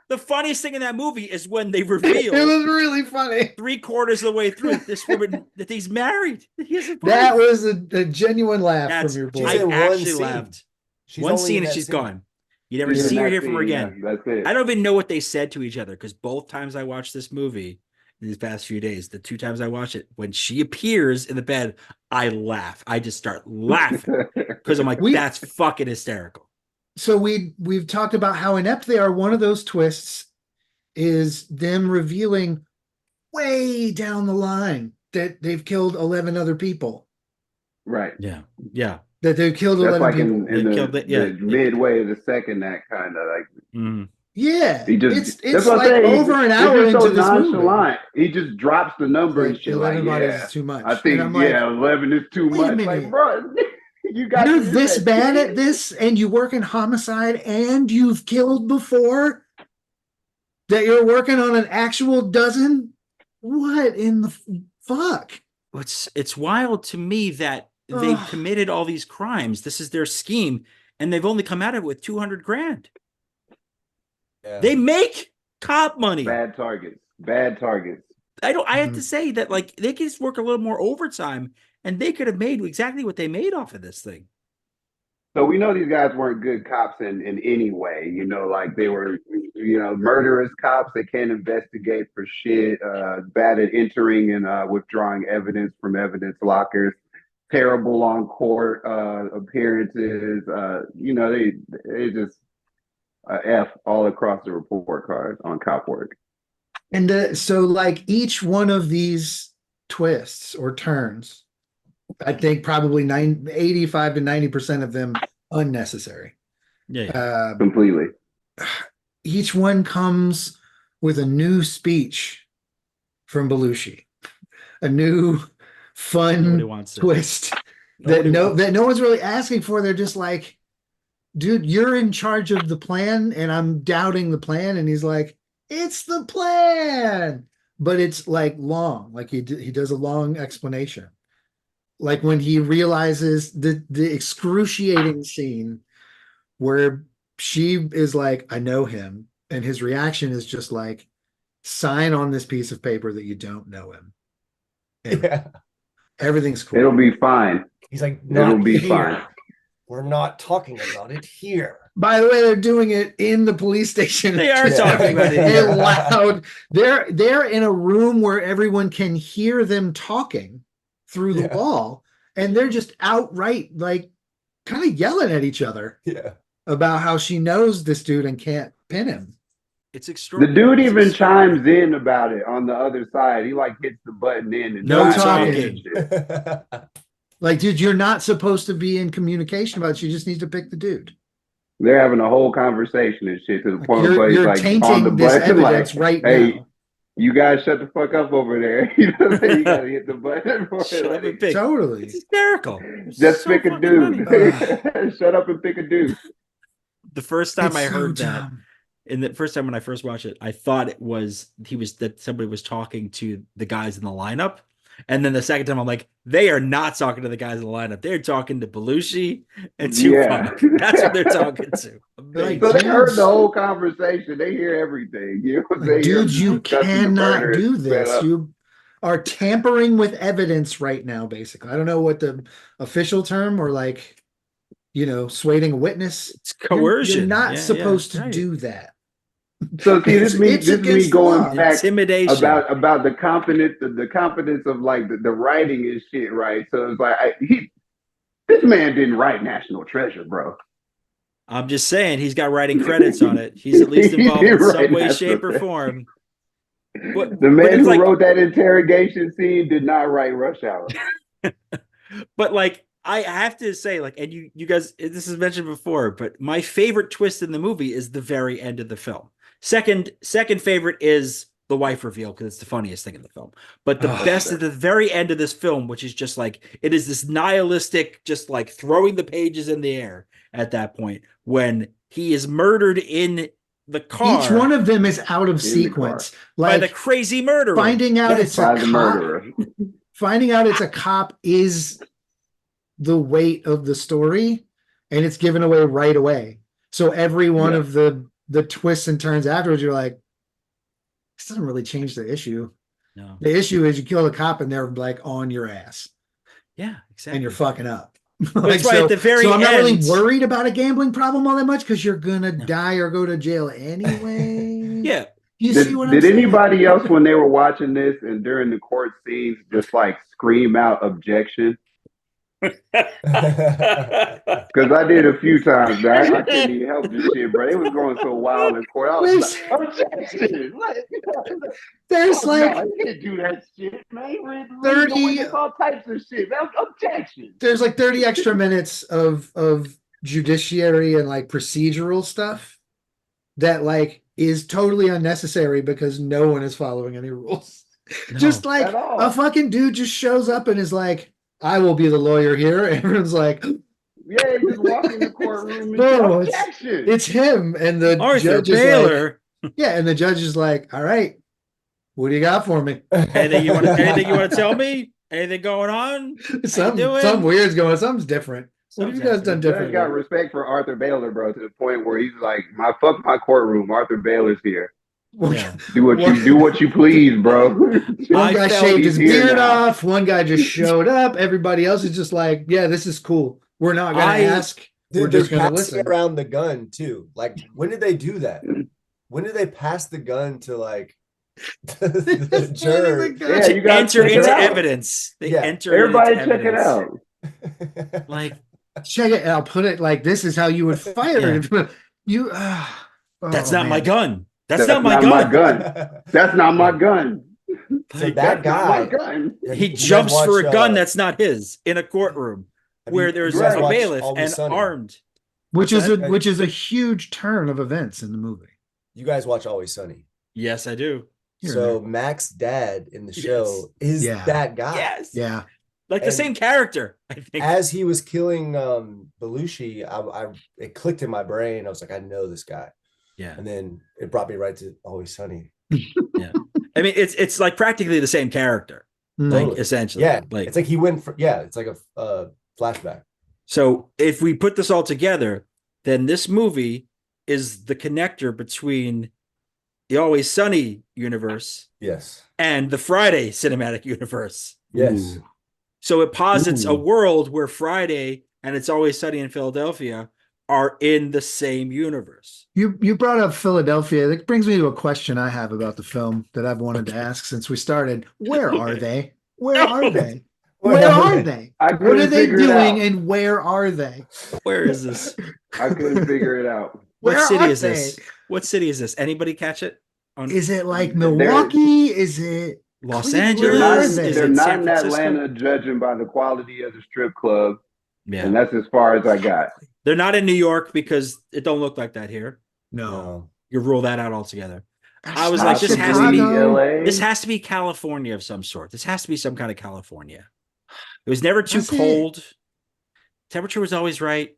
The funniest thing in that movie is when they It reveal was really funny. 3/4 of the way through this woman that he's married. He has a wife. That was a genuine laugh That's from your She's boy. I in one actually scene. laughed. She's One only scene in and that she's scene. gone. You never Yeah, see or that hear from her scene, again. yeah, that's it. I don't even know what they said to each other because both times I watched this movie these past few days, the 2 times I watched it, when she appears in the bed, I laugh. I just start laughing because I'm like, We- that's fucking hysterical. So we've talked about how inept they are. One of those twists is them revealing way down the line that they've killed 11 other people. Right. Yeah. Yeah. That they've killed That's 11 like people. in They the, killed it, yeah. the midway of the second act, kind of like Mhm. Yeah, he just. it's that's what I'm like saying. over an hour It's just into so this movie. nonchalant. He just drops the number and Like, shit. 11 Like, bodies yeah, is too much. I think And I'm like, 11 is too wait a much. minute. Like, bro, you got you're to this that bad shit. at this and you work in homicide and you've killed before that you're working on an actual dozen? What in the fuck? It's wild to me that they've Ugh. committed all these crimes. This is their scheme, and they've only come at it with 200 grand. Yeah. They make cop money. Bad targets. Bad targets. I have Mhm. to say that like they could just work a little more overtime and they could have made exactly what they made off of this thing. So we know these guys weren't good cops in any way. You know, like they were, murderous cops. They can't investigate for shit. Bad at entering and withdrawing evidence from evidence lockers. Terrible on court appearances. They just F all across the report card on cop work. And so like each one of these twists or turns, I think probably 85 to 90% of them unnecessary. Yeah. Completely. Each one comes with a new speech from Belushi, a new Nobody fun wants it. twist Nobody wants that no one's really asking for. They're just like, dude, you're in charge of the plan and I'm doubting the plan. And he's like, it's the plan. But it's like long, like he does a long explanation. Like when he realizes the excruciating scene where she is like, I know him. And his reaction is just like, sign on this piece of paper that you don't know him. And Yeah. everything's cool. It'll be fine. He's like, It'll not be here. fine. We're not talking about it here. By the way, they're doing it in the police station. They are Yeah. talking about it. They're loud. They're in a room where everyone can hear them talking through the Yeah. wall, and they're just outright like kind of yelling at each other Yeah. about how she knows this dude and can't pin him. It's The extraordinary. dude It's even extraordinary. chimes in about it on the other side. He like hits the button in and No chimes talking. in and shit. Like, dude, you're not supposed to be in communication about it. She just needs to pick the dude. They're having a whole conversation and shit to the Like, point where he's you're like on tainting the this button, evidence like, right hey, now. you guys shut the fuck up over there. You know what I'm saying? You gotta hit the button for Shut it. up and Like, pick. Totally. It's hysterical. It's just so pick a fucking dude. funny. Shut up and pick a dude. The first time It's I so heard that, dumb. and the first time when I first watched it, I thought it was that somebody was talking to the guys in the lineup, And then the second time, I'm like, they are not talking to the guys in the lineup. They're talking to Belushi and Yeah. Tupac. That's what they're talking to. Like, So they heard the dudes, whole conversation. They hear everything. You know, they hear dudes, you Justin the cannot Burner do set this. up. You are tampering with evidence right now, basically. I don't know what the official term or like, swaying a witness. It's coercion. You're not Yeah, supposed to right. do that. So see, this It's is me against going law. back Intimidation. about the confidence of like the writing and shit, right? So it's like this man didn't write National Treasure, bro. I'm just saying he's got writing credits on it. He's at least involved in some way, shape, or form. The man who wrote that interrogation scene did not write Rush Hour. But like, I have to say, like, and you guys, this is mentioned before, but my favorite twist in the movie is the very end of the film. Second favorite is the wife reveal because it's the funniest thing in the film. But the best at the very end of this film, which is just like, it is this nihilistic, just like throwing the pages in the air at that point when he is murdered in the car. Each one of them is out of sequence. By the crazy murderer. Finding out it's a cop. Murderer. Finding out it's a cop is the weight of the story, and it's given away right away. So every one of the twists and turns afterwards, you're like, this doesn't really change the issue. No. The issue is you kill a cop and they're like on your ass. Yeah, exactly. And you're fucking up. That's right. At the very end. I'm not really worried about a gambling problem all that much because you're gonna die or go to jail anyway. Yeah. You see what I'm saying? Did anybody else when they were watching this and during the court scenes just like scream out objection? Because I did a few times, man. I couldn't even help this shit, bro. It was going so wild in court. I was like, objection! There's like, no, you can't do that shit, man. 30 all types of shit. That was objection. There's like 30 extra minutes of judiciary and like procedural stuff that like is totally unnecessary because no one is following any rules. No, just like a fucking dude just shows up and is like, I will be the lawyer here. Everyone's like, yeah, just walk in the courtroom and no, objection. It's him. And the judge is like, yeah, and the judge is like, all right, what do you got for me? Anything you want to tell me? Anything going on? Some weird's going, something's different. What have you guys done different? I got respect for Arthur Baylor, bro, to the point where he's like, fuck my courtroom. Arthur Baylor's here. Yeah. Do what you please, bro. One guy shaved his beard off. One guy just showed up. Everybody else is just like, yeah, this is cool. We're not going to ask. We're just going to listen. Around the gun too. Like, when did they do that? When did they pass the gun to like the juror? Yeah, you got enter into evidence. They enter. Everybody into check evidence. it out. Like, check it. I'll put it like this is how you would fire it. You. That's not my gun. That's not my gun. That's not my gun. So that guy, he jumps for a gun that's not his in a courtroom where there's a bailiff and armed. Which is a huge turn of events in the movie. You guys watch Always Sunny? Yes, I do. So Mac's dad in the show is that guy. Yes. Yeah. Like the same character, I think. As he was killing Belushi, it clicked in my brain. I was like, I know this guy. Yeah. And then it brought me right to Always Sunny. Yeah. I mean, it's like practically the same character, like essentially. Yeah. Like it's like he went for, it's like a flashback. So if we put this all together, then this movie is the connector between the Always Sunny universe, and the Friday cinematic universe. Yes. Ooh. So it posits a world where Friday and It's Always Sunny in Philadelphia are in the same universe. You brought up Philadelphia. That brings me to a question I have about the film that I've wanted to ask since we started. Where are they? Where are they? Where are they? What are they doing and where are they? Where is this? I couldn't figure it out. What city is this? What city is this? Anybody catch it? Is it like Milwaukee? Is it Los Angeles? They're not in Atlanta, judging by the quality of the strip club. Yeah. And that's as far as I got. They're not in New York because it don't look like that here. No. You rule that out altogether. I was like, this has to be California of some sort. This has to be some kind of California. It was never too cold. Temperature was always right.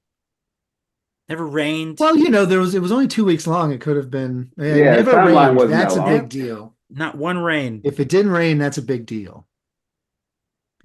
Never rained. Well, it was only 2 weeks long. It could have been. Never rained. That's a big deal. Not one rain. If it didn't rain, that's a big deal.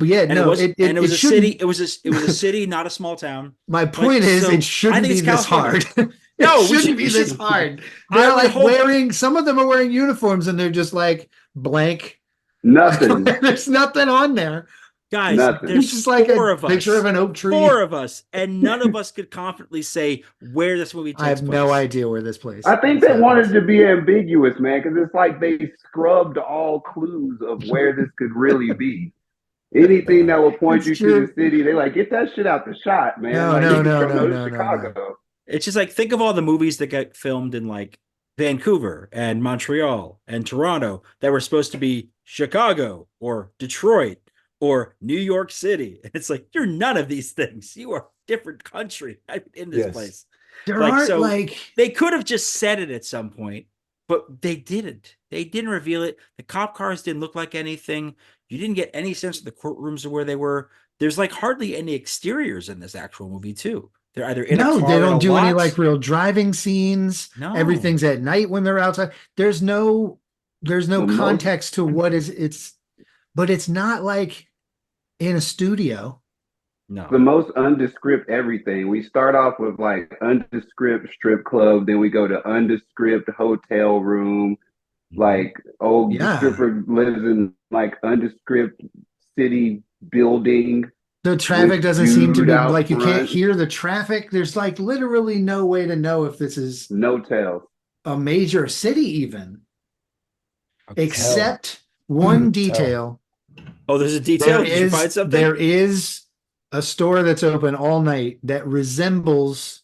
But yeah, And no, it was a shouldn't- city. It was a city, not a small town. My point is, so it I shouldn't think be it's this hard. California. It No, we shouldn't should- be we this should- hard. I They're would like hope- wearing. Some of them are wearing uniforms, and they're just like blank. Nothing. There's nothing on there. Guys, Nothing. there's It's just like four a of us. picture of an oak tree. Four of us, and none of us could confidently say where this movie takes I have place. no idea where this place. I think they wanted to be ambiguous, man, because it's like they scrubbed all clues of where this could really be. Anything that will point It's you true. to the city, they like, get that shit out the shot, man. No, like, no, you can no, go no, to no, no, Chicago. It's just like, think of all the movies that get filmed in like Vancouver and Montreal and Toronto that were supposed to be Chicago or Detroit or New York City. It's like, you're none of these things. You are a different country in this place. There Like, aren't so- like They could have just said it at some point, but they didn't. They didn't reveal it. The cop cars didn't look like anything. You didn't get any sense of the courtrooms or where they were. There's like hardly any exteriors in this actual movie too. They're either in a car they in don't a do any lot. like real driving scenes. No. Everything's at night when they're outside. There's no The most- context to what it's, but it's not like in a studio. No. The most undescript everything. We start off with like undescript strip club, then we go to undescript hotel room. Like, the Yeah. stripper lives in like undescript city building. The traffic With doesn't seem to dude be out like you can't front. hear the traffic. There's like literally no way to know if this is No tells. a major city even, Okay. except one Tell. detail. Oh, there's a detail. Did you find something? There is a store that's open all night that resembles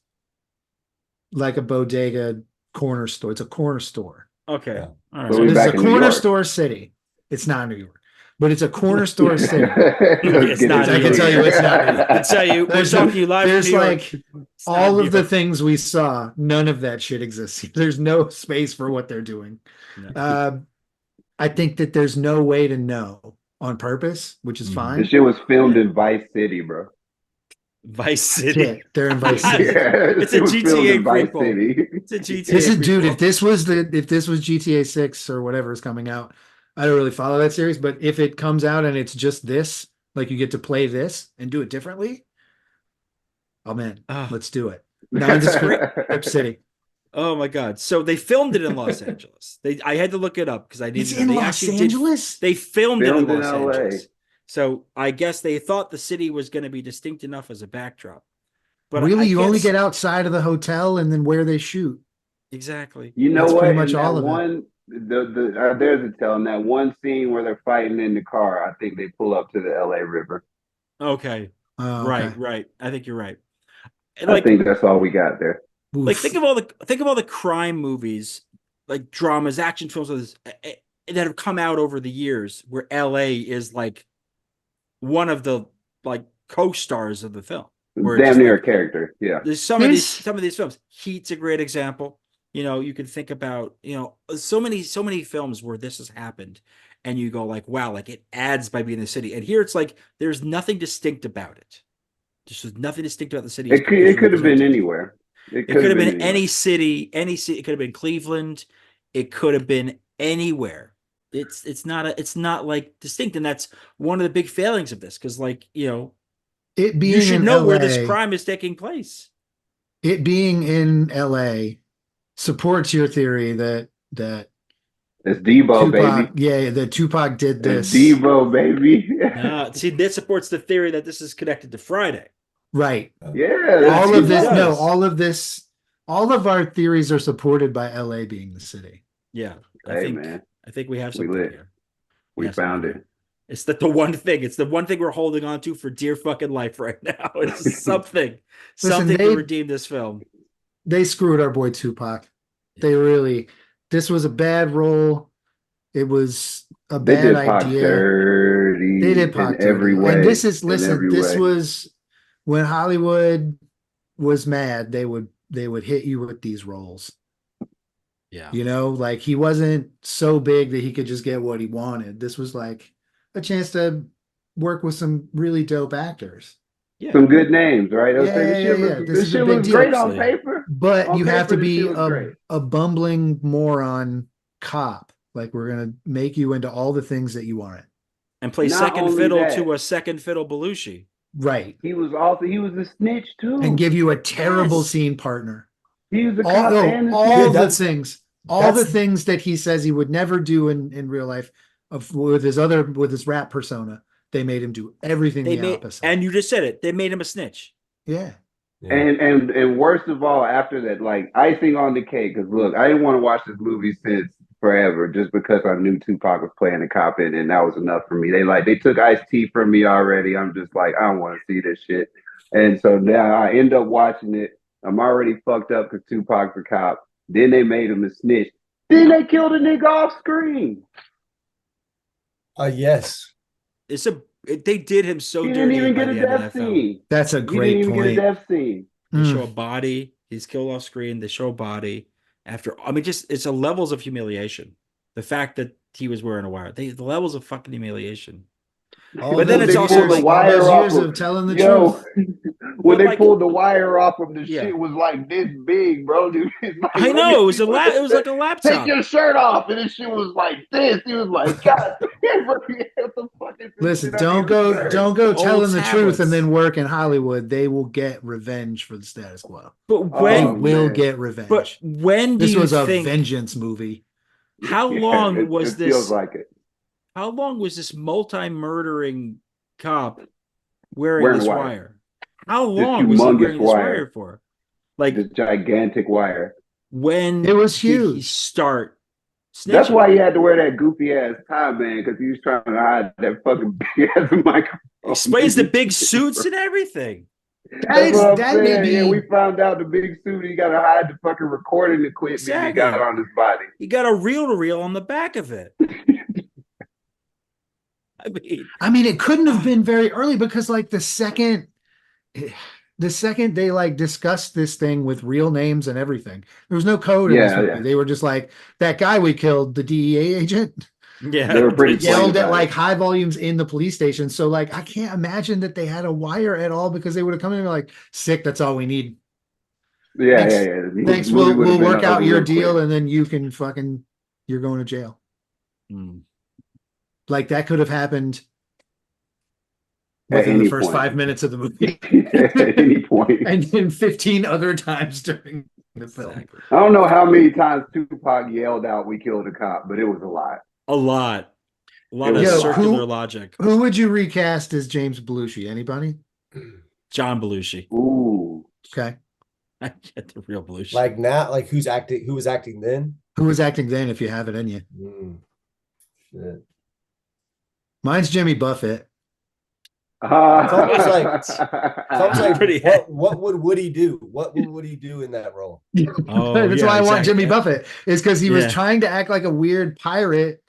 like a bodega corner store. It's a corner store. Okay. Yeah. All right. So So we this is back a in New corner York. store city. It's not New York, but it's a corner store city. It's not I can tell you it's not. I can tell you, we're There's talking to you live from There's New York. like It's not all New of the York. things we saw. None of that shit exists. There's no space for what they're doing. No. I think that there's no way to know on purpose, which is Mhm. fine. This shit was filmed in Vice City, bro. Vice City. Shit, they're in Vice City. It's a It was filmed GTA in Vice prequel. City. It's a GTA. This is, dude. prequel. If this was GTA 6 or whatever is coming out, I don't really follow that series. But if it comes out and it's just this, like you get to play this and do it differently, oh man, Ah. let's do it. Nondescript Rip City. Oh my god! So they filmed it in Los Angeles. I had to look it up because I It's needed. in They Los actually did- Angeles. They filmed it in Filmed in Los LA. Angeles. So I guess they thought the city was going to be distinct enough as a backdrop. But Really, you only guess- get outside of the hotel and then where they shoot. exactly. You know That's what? pretty much In all that of it. one, there's a tell in that one scene where they're fighting in the car. I think they pull up to the LA River. Okay. Oh, Right. okay. Right. I think you're right. And I like, think that's all we got there. like Oof. think of all the crime movies, like dramas, action films that have come out over the years, where LA is like one of the like co-stars of the film. Where it's Damn just near like- a character. Yeah. There's some of these films. Heat's a great example. You know, you can think about, so many films where this has happened and you go like, wow, like it adds by being in the city. And here it's like there's nothing distinct about it. There's nothing distinct about the city. It could have been anywhere. It could have been anywhere. any city. It could have been Cleveland. It could have been anywhere. It's not like distinct, and that's one of the big failings of this, because like It being you should in know LA, where this crime is taking place. It being in LA supports your theory that It's Debo, Tupac, baby. yeah, that Tupac did It's this. Debo, baby. See, that supports the theory that this is connected to Friday. Right. Yeah. All it of this, does. no, all of our theories are supported by LA being the city. Yeah, Hey, man. I think we have We something lit. here. We Yes, found we it. It's the one thing. It's the one thing we're holding on to for dear fucking life right now. It's something to they- redeem this film. They screwed our boy Tupac. This was a bad role. It was a They bad did Pac idea. dirty They did Pac in every dirty. way. And this is, in listen, every this way. was when Hollywood was mad, they would hit you with these roles. Yeah. Like he wasn't so big that he could just get what he wanted. This was like a chance to work with some really dope actors. Yeah. Some good names, right? Yeah, yeah. This This is a shit big looks deal. great on Absolutely. paper. But On you have to paper, this be shit looks great. a bumbling moron cop. Like we're gonna make you into all the things that you aren't. and play Not second only fiddle that, to a second fiddle Belushi. Right. he was a snitch too. And give you a terrible Yes. scene partner. He was a cop and a All Dude, the that's- things, all the that's- things that he says he would never do in real life with his rap persona. They made him do everything the opposite. And you just said it. They made him a snitch. Yeah. Yeah. And worst of all, after that, like icing on the cake. Because look, I didn't want to watch this movie since forever, just because I knew Tupac was playing a cop in, and that was enough for me. They took Ice-T from me already. I'm just like, I don't want to see this shit. And so now I end up watching it. I'm already fucked up because Tupac's a cop. Then they made him a snitch. Then they killed a nigga off screen. Yes. They did him so He dirty. didn't even by get a the end of death that film. scene. That's a He didn't great even point. get a death scene. They show a body. He's killed off screen. They show a body after. I mean, just it's a levels of humiliation. The fact that he was wearing a wire. The levels of fucking humiliation. But then it's also pulled the like wire those off years of of telling the yo, truth. when But they like- pulled the wire off of the Yeah. shit was like this big, bro. Dude, it's like, I let know me it was see what it was like a Take laptop. your shirt off, and this shit was like this. He was like, God damn, bro, what the fuck is this Listen, shit don't under your go shirt? telling the truth tablets. and then work in Hollywood. They will get revenge for the status quo. But They Oh, will man. get revenge. but when do this you was a think? vengeance movie. How Yeah, long was it this? feels like it. How long was this multi-murdering cop wearing Wearing this wire. wire? How This long was he humongous wearing this wire. wire for? Like This gigantic wire. when It was did he huge. start snitching? That's why he had to wear that goofy ass tie, man, because he was trying to hide that fucking big ass microphone. Explains the big suits and everything. That's what I'm That may saying. be Yeah, we found out the big suit. He got to hide the fucking recording equipment he Exactly. got on his body. He got a reel-to-reel on the back of it. I mean, it couldn't have been very early because like the second they like discussed this thing with real names and everything, there was no code in this Yeah, movie. yeah. They were just like, that guy we killed, the DEA agent, Yeah, They were pretty it's- plain yelled at about like it. high volumes in the police station. So like, I can't imagine that they had a wire at all because they would have come in and been like, sick, that's all we need. Yeah, Thanks. yeah, yeah. The Thanks, movie we'll would have been work out over your real deal quick. and then you can you're going to jail. Mm. Like that could have happened At within the any first point. 5 minutes of the movie. At any point. And then 15 other times during the film. Exactly. I don't know how many times Tupac yelled out, "We killed a cop," but it was a lot. A lot of Yo, circular logic. Who would you recast as James Belushi? Anybody? John Belushi. Ooh. Okay. I get the real Belushi. Like now, like who was acting then? Who was acting then if you have it in you? Shit. Mine's Jimmy Buffett. It's almost like- It's almost like Pretty- what would Woody do? What would Woody do in that role? Oh, That's yeah, why I want exactly. Jimmy Buffett, is because he was Yeah. trying to act like a weird pirate.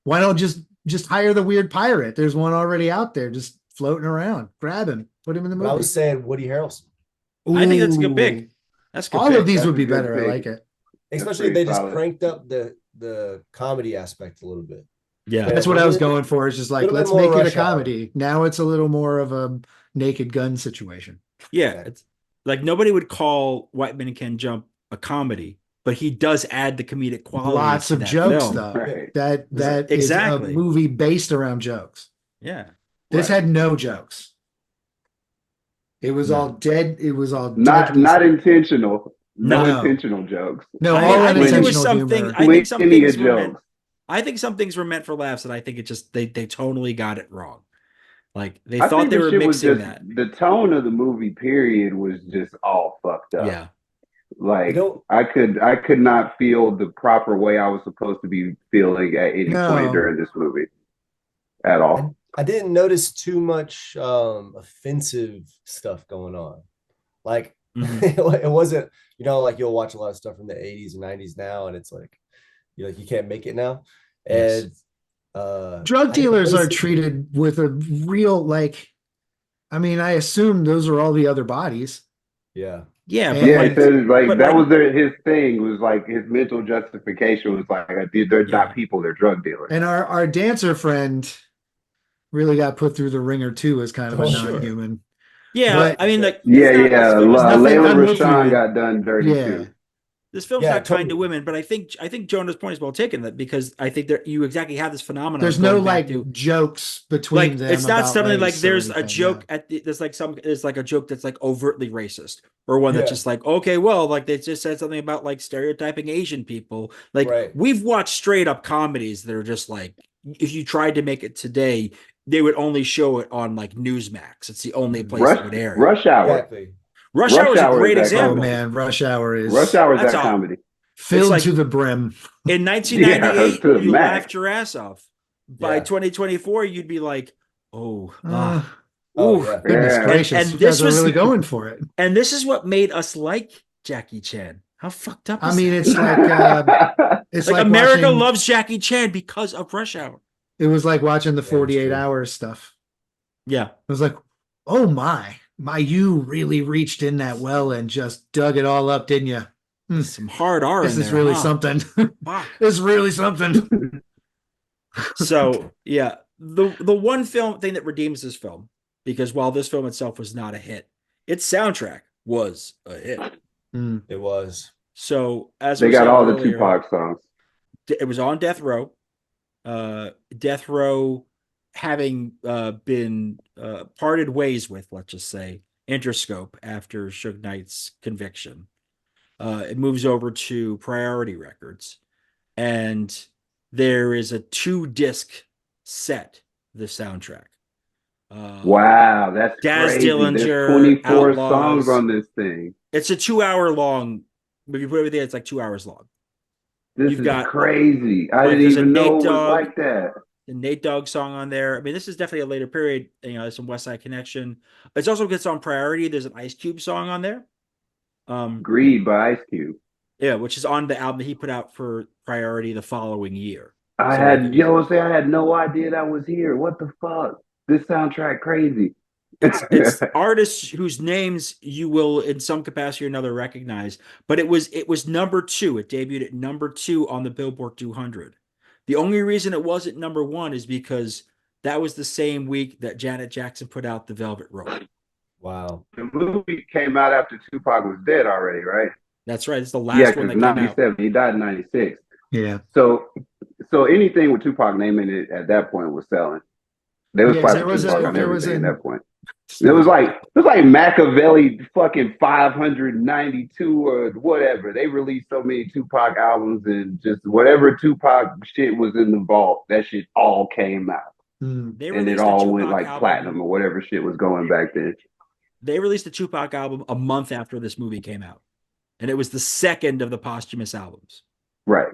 Why don't just hire the weird pirate? There's one already out there just floating around. Grab him, put him in the But movie. I was saying Woody Harrelson, I think that's a good Ooh. pick. That's a good All pick. of these That's would a be good better. I pick. like it. especially if pretty they just solid. cranked up the comedy aspect a little bit. Yeah. That's what I was going for. Is just like, Little bit let's more make it a Rush Hour. comedy. Now it's a little more of a Naked Gun situation. Yeah. It's like nobody would call White Men Can Jump a comedy, but he does add the comedic quality. Lots to of that jokes, film. though. Right. That Exactly. is a movie based around jokes. Yeah. This Right. had no jokes. It was No. all dead. It was all Not dead. intentional. No No. intentional jokes. No, I, all I think there was unintentional something. humor. I think some Plenty of things were meant. jokes. I think some things were meant for laughs, and I think it just they totally got it wrong. Like they I thought think they the were shit was mixing just that. the tone of the movie. Period was just all fucked up. Yeah. Like You know- I could not feel the proper way I was supposed to be feeling at any No. point during this movie at all. I didn't notice too much offensive stuff going on. Like Mhm. it wasn't, like you'll watch a lot of stuff from the 80s and 90s now, and it's like you can't make it now. Yes. And Drug I dealers are noticed- treated with a real, like, I mean, I assume those are all the other bodies. Yeah. Yeah. Yeah, But Yeah, like, it says like but that like- was his thing, was like his mental justification was like, they're Yeah. not people, they're drug dealers. And our dancer friend really got put through the ringer too as kind of a Oh, sure. non-human. yeah. But- I mean, like, Yeah, it's not- yeah. there was nothing Layla unusual. Rashawn got done dirty Yeah. too. This film's Yeah, not kind to totally. women, but I think Jonah's point is well taken, that because I think that you exactly have this phenomenon. There's of no going back like to, jokes between like, them it's not about suddenly like race or there's a anything. joke Yeah. at the, there's like a joke that's like overtly racist, or one that's Yeah. just like, okay, well, like they just said something about like stereotyping Asian people. Like, Right. we've watched straight up comedies that are just like, if you tried to make it today, they would only show it on like Newsmax. It's the only place it would air it. Rush Hour. Exactly. Rush Hour is a Hour is great that Oh example. comedy. man, Rush Hour Rush is Hour is That's that all. comedy. filled like- to the brim. In Yeah, 1998, to the you max. laughed your ass off. By Yeah. 2024, you'd be like, oh, Uh, Oh, oof. yeah. goodness Yeah. gracious, And you this guys are was- really going for it. And this is what made us like Jackie Chan. How fucked up is I mean, that? it's like it's like like America watching, loves Jackie Chan because of Rush Hour. it was like watching the Yeah, it's 48 true. hours stuff. Yeah. It was like, oh my, you really reached in that well and just dug it all up, didn't you? Some hard R This in is there. really huh? something. Fuck. This is really something. So yeah, the one thing that redeems this film, because while this film itself was not a hit, its soundtrack was a hit. Mm. It was. So as They we got said all the earlier, Tupac songs. it was on Death Row. Death Row having been parted ways with, let's just say, Interscope after Suge Knight's conviction. It moves over to Priority Records, and there is a 2-disc set, the soundtrack. Wow, that's Daz crazy. Dillinger, There's 24 Outlaws. songs on this thing. It's a 2-hour long. If you put everything, it's like 2 hours long. This You've is got, crazy. I like, didn't there's a even know Nate it was Dogg. like that. The Nate Dogg song on there. I mean, this is definitely a later period. You know, there's some West Side Connection. It's also gets on Priority. There's an Ice Cube song on there. Greed by Ice Cube. Yeah, which is on the album that he put out for Priority the following year. I So, had, like, you know what I'm saying? I had no idea that was here. What the fuck? This soundtrack crazy. it's artists whose names you will in some capacity or another recognize, but it was number 2. It debuted at number 2 on the Billboard 200. The only reason it wasn't number 1 is because that was the same week that Janet Jackson put out The Velvet Rope. Wow. The movie came out after Tupac was dead already, right? That's right. It's the Yeah, last one because that came out. 97, he died in 96. Yeah. So anything with Tupac naming it at that point was selling. They was Yes, fighting there was Tupac a- on there was everything a- at that point. It was like Machiavelli fucking 592 or whatever. They released so many Tupac albums, and just whatever Tupac shit was in the vault, that shit all came out. Mm. They And it released a all went Tupac like album. platinum or whatever shit was going back then. They released a Tupac album a month after this movie came out, and it was the second of the posthumous albums. Right.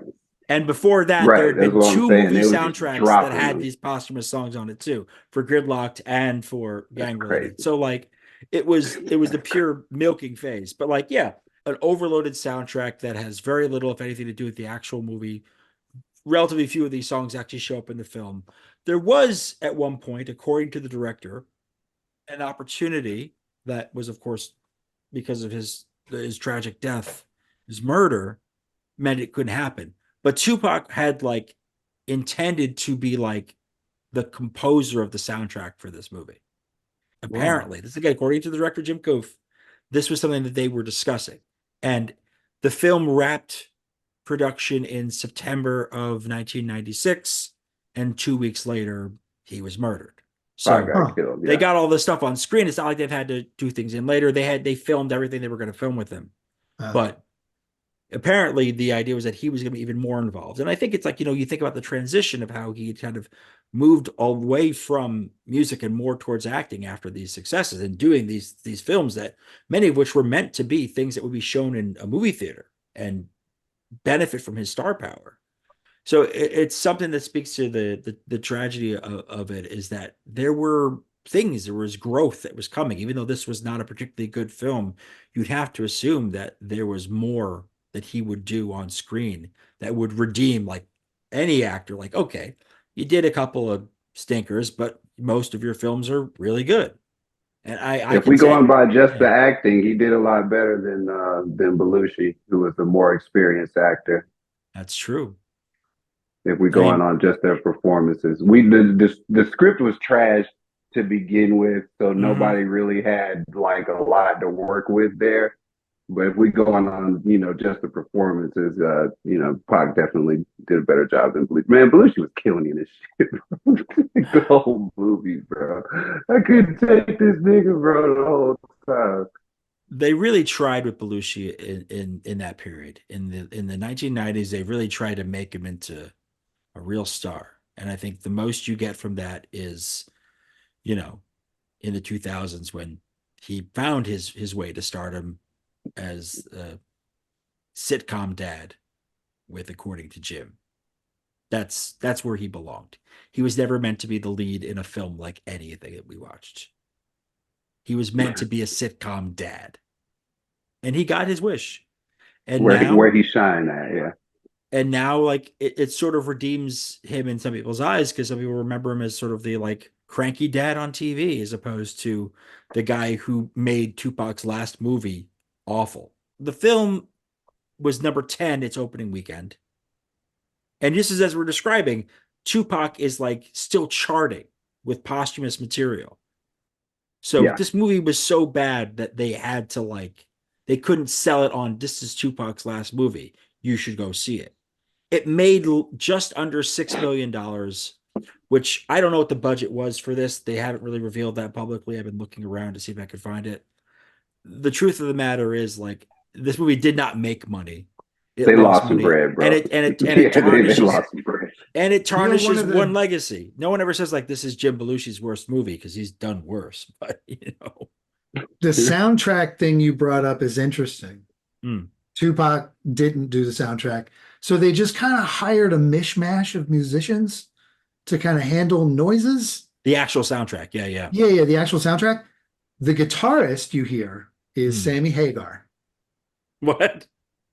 And before that, Right, there had that's been what I'm 2 saying. movie They was just soundtracks that dropping had them. these posthumous songs on it too, for Gridlocked and for That's Gang Related. crazy. So like it was the pure milking phase. But like, yeah, an overloaded soundtrack that has very little, if anything, to do with the actual movie. Relatively few of these songs actually show up in the film. There was at one point, according to the director, an opportunity that was, of course, because of his tragic death, his murder, meant it couldn't happen. But Tupac had like intended to be like the composer of the soundtrack for this movie. Apparently, this is again according to the director Jim Kouf. This was something that they were discussing, and the film wrapped production in September of 1996, and 2 weeks later he was murdered. So Pac got killed. they Yeah. got all this stuff on screen. It's not like they've had to do things in later. They filmed everything they were going to film with him, but apparently the idea was that he was going to be even more involved. And I think it's like, you think about the transition of how he kind of moved away from music and more towards acting after these successes and doing these films that many of which were meant to be things that would be shown in a movie theater and benefit from his star power. So it's something that speaks to the tragedy of it, is that there was growth that was coming. Even though this was not a particularly good film, you'd have to assume that there was more that he would do on screen that would redeem like any actor. Like, okay, you did a couple of stinkers, but most of your films are really good. And if we going by just the acting, he did a lot better than Belushi, who was the more experienced actor. That's true. If we're going on just their performances, the script was trash to begin with, so nobody really had like a lot to work with there. But if we go on, just the performances, Pac definitely did a better job than Belushi. Man, Belushi was killing in this shit, bro. The whole movie, bro. I couldn't take this nigga, bro, the whole time. They really tried with Belushi in that period. In the 1990s, they really tried to make him into a real star. And I think the most you get from that is, in the 2000s when he found his way to stardom as a sitcom dad with According to Jim. That's where he belonged. He was never meant to be the lead in a film like anything that we watched. He was meant to be a sitcom dad. And he got his wish. And where he shined at, yeah. And now, like, it sort of redeems him in some people's eyes because some people remember him as sort of the like cranky dad on TV as opposed to the guy who made Tupac's last movie awful. The film was number 10 its opening weekend. And just as we're describing, Tupac is like still charting with posthumous material. So this movie was so bad that they had to they couldn't sell it on this is Tupac's last movie. You should go see it. It made just under $6 million, which I don't know what the budget was for this. They haven't really revealed that publicly. I've been looking around to see if I could find it. The truth of the matter is, like, this movie did not make money. They lost some bread, bro. And it tarnishes, they lost some bread. And it tarnishes one legacy. No one ever says like this is Jim Belushi's worst movie because he's done worse. But the soundtrack thing you brought up is interesting. Tupac didn't do the soundtrack, so they just kind of hired a mishmash of musicians to kind of handle noises. The actual soundtrack, yeah. The actual soundtrack. The guitarist you hear is Sammy Hagar. What?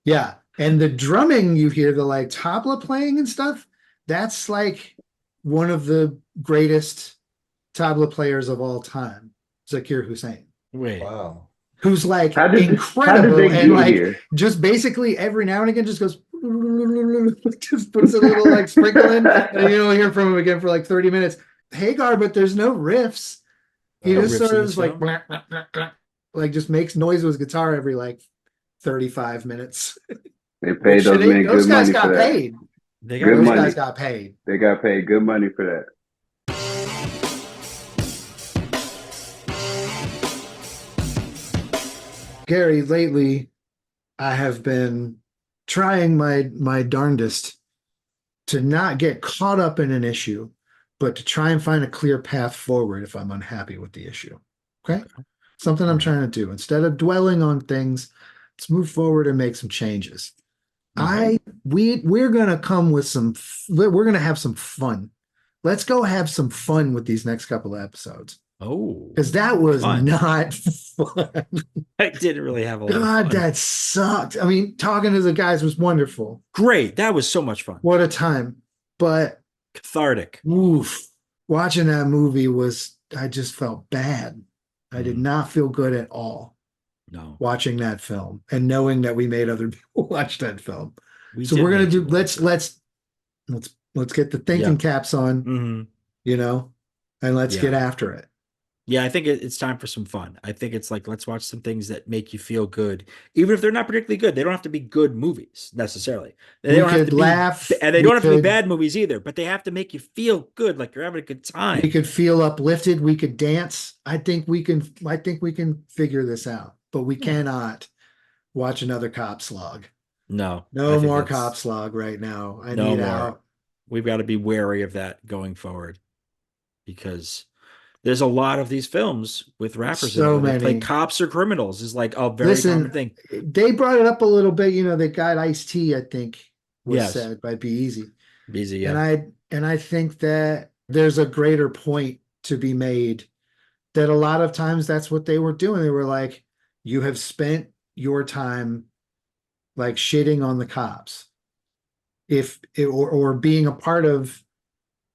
Yeah. And the drumming you hear, the like tabla playing and stuff, that's like one of the greatest tabla players of all time, Zakir Hussain. Wait. Wow. Who's like incredible and like just basically every now and again just goes just puts a little like sprinkle in and you don't hear from him again for like 30 minutes. Hagar, but there's no riffs. He just sort of is like blah, blah, blah, blah, like just makes noise with his guitar every like 35 minutes. They paid those men good money for that. Paid. Those guys got paid. They got paid good money for that. Gary, lately I have been trying my darndest to not get caught up in an issue, but to try and find a clear path forward if I'm unhappy with the issue. Okay? Something I'm trying to do. Instead of dwelling on things, let's move forward and make some changes. We're gonna come with we're gonna have some fun. Let's go have some fun with these next couple of episodes. Oh, because that was not fun. I didn't really have a lot. God, that sucked. I mean, talking to the guys was wonderful. Great, that was so much fun. What a time! But cathartic. Oof! Watching that movie I just felt bad. I did not feel good at all. No, watching that film and knowing that we made other people watch that film. So we're gonna do. Let's get the thinking caps on, and let's get after it. Yeah, I think it's time for some fun. I think it's like, let's watch some things that make you feel good, even if they're not particularly good. They don't have to be good movies necessarily. They don't have to laugh, and they don't have to be bad movies either. But they have to make you feel good, like you're having a good time. We could feel uplifted. We could dance. I think we can figure this out. But we cannot watch another cop slog. No more cop slog right now. I need out. We've got to be wary of that going forward, because there's a lot of these films with rappers so in them. Many. Like cops or criminals is like a very common thing. They brought it up a little bit. They got Ice-T, I think, was said by Be Easy. Be Easy, yeah. And I think that there's a greater point to be made that a lot of times that's what they were doing. They were like, you have spent your time like shitting on the cops or being a part of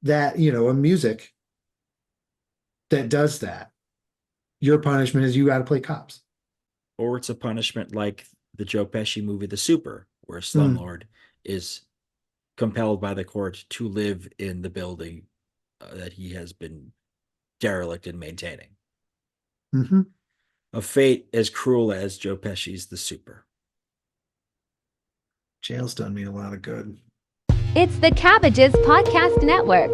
that, a music that does that. Your punishment is you got to play cops. Or it's a punishment like the Joe Pesci movie, The Super, where Slumlord is compelled by the court to live in the building that he has been derelict in maintaining. Mm-hmm. a fate as cruel as Joe Pesci's The Super. Jail's done me a lot of good. It's the Cabbages Podcast Network.